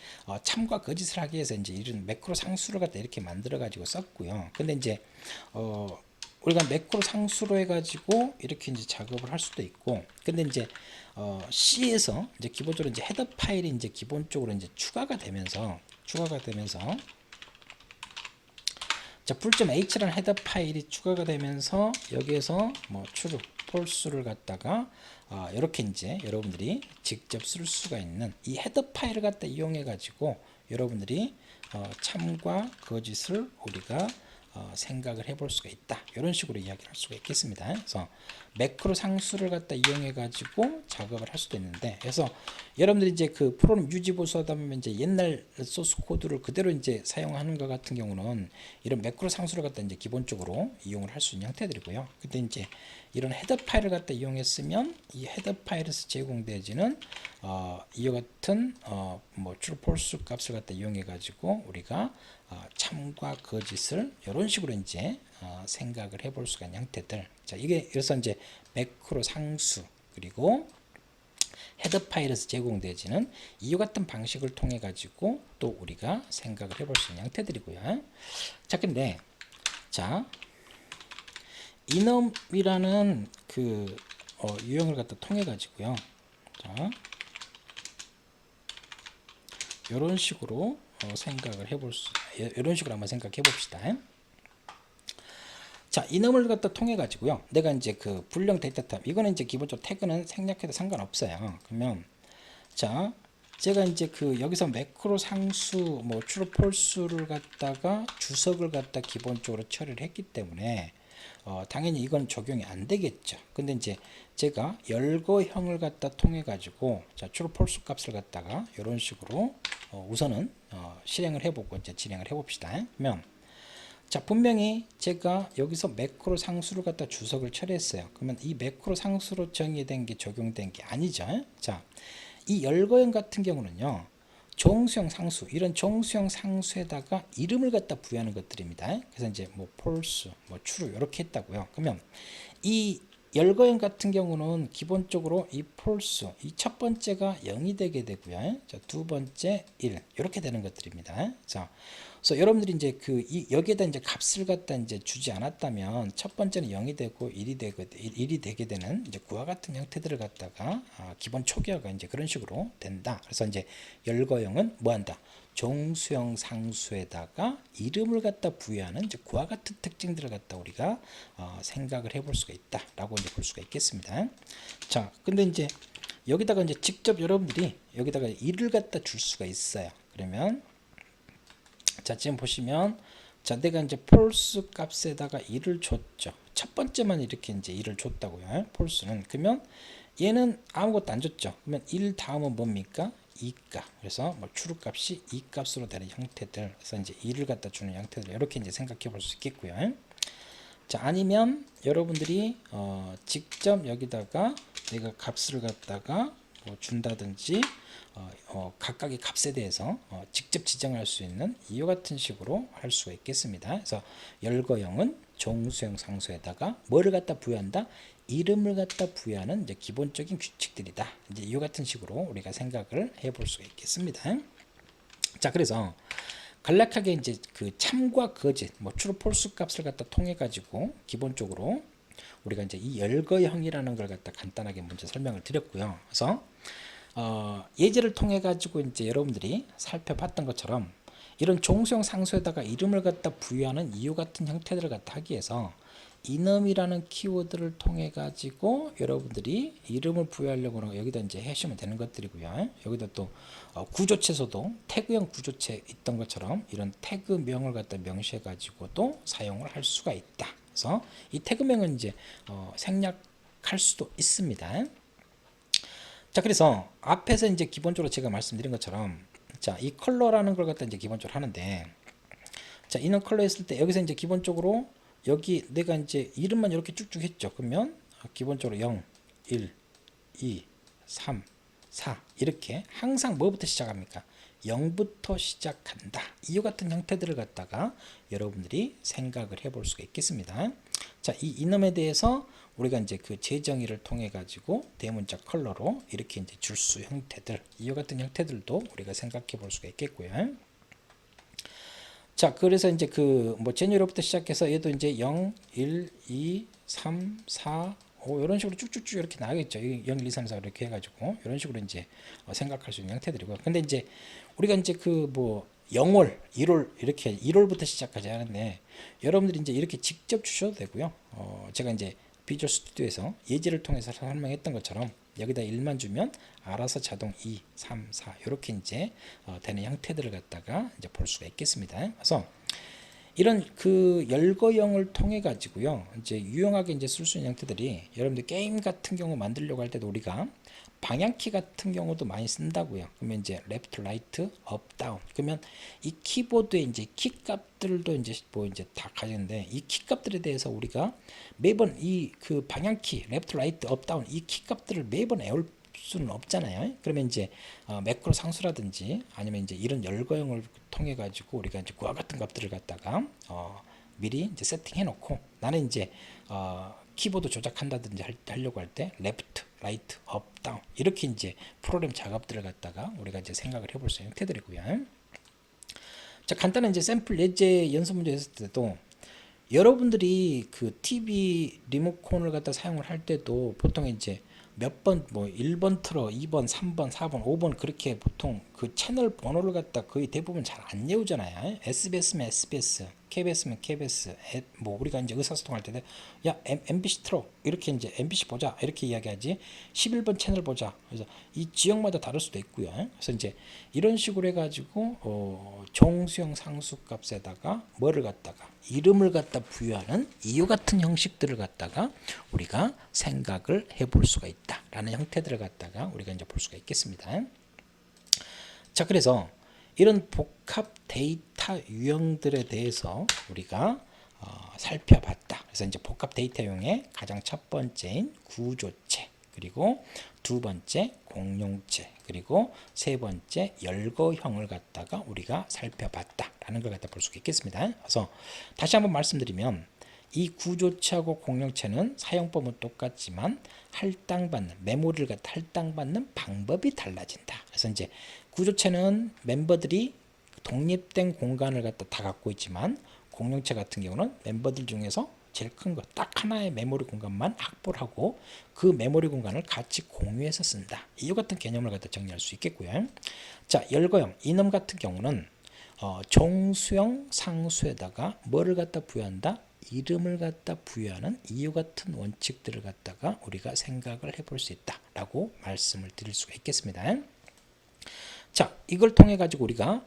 참과 거짓을 하기 위해서 이제 이런 매크로 상수를 갖다 이렇게 만들어 가지고 썼고요. 근데 이제 우리가 매크로 상수로 해가지고 이렇게 이제 작업을 할 수도 있고, 근데 이제 C에서 이제 기본적으로 이제 헤더 파일이 이제 기본적으로 이제 추가가 되면서 자, 불.h라는 헤더 파일이 추가가 되면서 여기에서 뭐 true, false를 갖다가 이렇게 이제 여러분들이 직접 쓸 수가 있는 이 헤더 파일을 갖다 이용해 가지고 여러분들이 참과 거짓을 우리가 생각을 해볼 수가 있다. 이런 식으로 이야기를 할 수가 있겠습니다. 그래서 매크로 상수를 갖다 이용해 가지고 작업을 할 수도 있는데, 그래서 여러분들이 이제 그 프로그램 유지 보수하다 보면 이제 옛날 소스 코드를 그대로 이제 사용하는 것 같은 경우는 이런 매크로 상수를 갖다 이제 기본적으로 이용을 할 수 있는 형태들이고요. 근데 이제 이런 헤더 파일을 갖다 이용했으면 이 헤더 파일에서 제공되지는 이와 같은 뭐 true false 값을 갖다 이용해 가지고 우리가 참과 거짓을 이런 식으로 이제 생각을 해볼 수가 있는 형태들. 자, 이게 그래서 이제 매크로 상수 그리고 헤더 파일에서 제공되지는 이와 같은 방식을 통해 가지고 또 우리가 생각을 해볼 수 있는 형태들이고요. 자, 근데 자, enum이라는 그 유형을 갖다 통해 가지고요. 자, 이런 식으로 생각을 해볼 수, 이런 식으로 한번 생각해 봅시다. 자, enum을 갖다 통해 가지고요. 내가 이제 그 불량 데이터 타입, 이거는 이제 기본적으로 태그는 생략해도 상관없어요. 그러면 자, 제가 이제 그 여기서 매크로 상수 뭐 true false를 갖다가 주석을 갖다 기본적으로 처리를 했기 때문에 당연히 이건 적용이 안 되겠죠. 근데 이제 제가 열거형을 갖다 통해 가지고 자, true false 값을 갖다가 이런 식으로 우선은 실행을 해보고 이제 진행을 해봅시다. 그러면 자, 분명히 제가 여기서 매크로 상수를 갖다 주석을 처리했어요. 그러면 이 매크로 상수로 정의된 게 적용된 게 아니죠. 자, 이 열거형 같은 경우는요, 정수형 상수, 이런 정수형 상수에다가 이름을 갖다 부여하는 것들입니다. 그래서 이제 뭐 false, 뭐 true 이렇게 했다고요. 그러면 이 열거형 같은 경우는 기본적으로 이 false, 이 첫 번째가 0이 되게 되고요. 자, 두 번째 1 이렇게 되는 것들입니다. 자, 그래서 여러분들이 이제 여기에다 이제 값을 갖다 이제 주지 않았다면 첫 번째는 0이 되고 1이 되게 되는 이제 그와 같은 형태들을 갖다가 기본 초기화가 이제 그런 식으로 된다. 그래서 이제 열거형은 뭐한다? 정수형 상수에다가 이름을 갖다 부여하는 이제 그와 같은 특징들을 갖다 우리가 생각을 해볼 수가 있다라고 이제 볼 수가 있겠습니다. 자, 근데 이제 여기다가 이제 직접 여러분들이 여기다가 1을 갖다 줄 수가 있어요. 그러면 자, 지금 보시면 자, 내가 이제 false 값에다가 1을 줬죠. 첫 번째만 이렇게 이제 1을 줬다고요. false는. 그러면 얘는 아무것도 안 줬죠. 그러면 1 다음은 뭡니까? 2값. 그래서 뭐 true 값이 2값으로 되는 형태들. 그래서 이제 2를 갖다 주는 형태들. 이렇게 이제 생각해 볼 수 있겠고요. 자, 아니면 여러분들이 직접 여기다가 내가 값을 갖다가 뭐 준다든지 각각의 값에 대해서 직접 지정할 수 있는 이와 같은 식으로 할 수가 있겠습니다. 그래서 열거형은 정수형 상수에다가 뭐를 갖다 부여한다? 이름을 갖다 부여하는 이제 기본적인 규칙들이다. 이제 이와 같은 식으로 우리가 생각을 해볼 수가 있겠습니다. 자, 그래서 간략하게 이제 그 참과 거짓, 뭐 true, false 값을 갖다 통해 가지고 기본적으로 우리가 이제 이 열거형이라는 걸 갖다 간단하게 먼저 설명을 드렸고요. 그래서 예제를 통해 가지고 이제 여러분들이 살펴봤던 것처럼 이런 정수형 상수에다가 이름을 갖다 부여하는 이유 같은 형태들을 갖다 하기 위해서 이놈이라는 키워드를 통해 가지고 여러분들이 이름을 부여하려고 하는 여기다 이제 하시면 되는 것들이고요. 여기다 또 구조체에서도 태그형 구조체 있던 것처럼 이런 태그명을 갖다 명시해 가지고도 사용을 할 수가 있다. 그래서 이 태그명은 이제 생략할 수도 있습니다. 자, 그래서 앞에서 이제 기본적으로 제가 말씀드린 것처럼 자, 이 컬러라는 걸 갖다 이제 기본적으로 하는데 자, 이런 컬러 했을 때 여기서 이제 기본적으로 여기 내가 이제 이름만 이렇게 쭉쭉 했죠. 그러면 기본적으로 0, 1, 2, 3, 4 이렇게 항상 뭐부터 시작합니까? 0부터 시작한다. 이와 같은 형태들을 갖다가 여러분들이 생각을 해볼 수가 있겠습니다. 자, 이 이놈에 대해서 우리가 이제 그 재정의를 통해 가지고 대문자 컬러로 이렇게 이제 줄수 형태들, 이와 같은 형태들도 우리가 생각해 볼 수가 있겠고요. 자, 그래서 이제 그 뭐 제뉴로부터 시작해서 얘도 이제 0, 1, 2, 3, 4, 5 이런 식으로 쭉쭉쭉 이렇게 나가겠죠. 0, 1, 2, 3, 4 이렇게 해가지고 이런 식으로 이제 생각할 수 있는 형태들이고. 근데 이제 우리가 이제 그 뭐 0월, 1월 이렇게 1월부터 시작하지 하는데 여러분들이 이제 이렇게 직접 주셔도 되고요. 제가 이제 비주얼 스튜디오에서 예제를 통해서 설명했던 것처럼 여기다 1만 주면 알아서 자동 2, 3, 4 이렇게 이제 되는 형태들을 갖다가 이제 볼 수가 있겠습니다. 그래서 이런 그 열거형을 통해 가지고요 이제 유용하게 이제 쓸 수 있는 형태들이 여러분들 게임 같은 경우 만들려고 할 때도 우리가 방향키 같은 경우도 많이 쓴다고요. 그러면 이제 레프트, 라이트, 업, 다운. 그러면 이 키보드에 이제 키 값들도 이제 뭐 이제 다 가지는데 이 키 값들에 대해서 우리가 매번 이 그 방향키, 레프트, 라이트, 업, 다운 이 키 값들을 매번 외울 수는 없잖아요. 그러면 이제 매크로 상수라든지 아니면 이제 이런 열거형을 통해 가지고 우리가 이제 그와 같은 값들을 갖다가 미리 이제 세팅해 놓고 나는 이제 키보드 조작한다든지 하려고 할 때 레프트, 라이트, 업, 다운 이렇게 이제 프로그램 작업들을 갖다가 우리가 이제 생각을 해볼 수 있는 형태들이고요. 자, 간단한 이제 샘플 예제 연습 문제 했을 때도 여러분들이 그 TV 리모컨을 갖다 사용을 할 때도 보통 이제 몇 번 뭐 1번 틀어 2번 3번 4번 5번 그렇게 보통 그 채널 번호를 갖다 거의 대부분 잘 안 외우잖아요. SBS면 SBS, KBS면 KBS, 뭐 우리가 이제 의사소통할 때도 야 MBC 틀어 이렇게 이제 MBC 보자 이렇게 이야기하지 11번 채널 보자. 그래서 이 지역마다 다를 수도 있고요. 그래서 이제 이런 식으로 해가지고 정수형 상수값에다가 뭐를 갖다가 이름을 갖다 부여하는 이유 같은 형식들을 갖다가 우리가 생각을 해볼 수가 있다라는 형태들을 갖다가 우리가 이제 볼 수가 있겠습니다. 자, 그래서 이런 복합 데이터 유형들에 대해서 우리가 살펴봤다. 그래서 이제 복합 데이터 유형의 가장 첫 번째인 구조체, 그리고 두 번째 공용체, 그리고 세 번째 열거형을 갖다가 우리가 살펴봤다라는 걸 갖다 볼 수가 있겠습니다. 그래서 다시 한번 말씀드리면 이 구조체하고 공용체는 사용법은 똑같지만 할당받는 메모리를 갖다 할당받는 방법이 달라진다. 그래서 이제 구조체는 멤버들이 독립된 공간을 갖다 다 갖고 있지만 공용체 같은 경우는 멤버들 중에서 제일 큰 거 딱 하나의 메모리 공간만 확보를 하고 그 메모리 공간을 같이 공유해서 쓴다. 이 같은 개념을 갖다 정리할 수 있겠고요. 자, 열거형 이놈 같은 경우는 종수형 상수에다가 뭐를 갖다 부여한다? 이름을 갖다 부여하는 이유 같은 원칙들을 갖다가 우리가 생각을 해볼 수 있다라고 말씀을 드릴 수가 있겠습니다. 자, 이걸 통해 가지고 우리가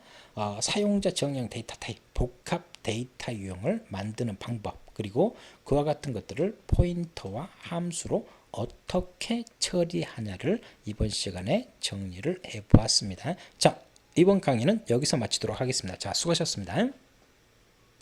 사용자 정의형 데이터 타입, 복합 데이터 유형을 만드는 방법, 그리고 그와 같은 것들을 포인터와 함수로 어떻게 처리하냐를 이번 시간에 정리를 해 보았습니다. 자, 이번 강의는 여기서 마치도록 하겠습니다. 자, 수고하셨습니다.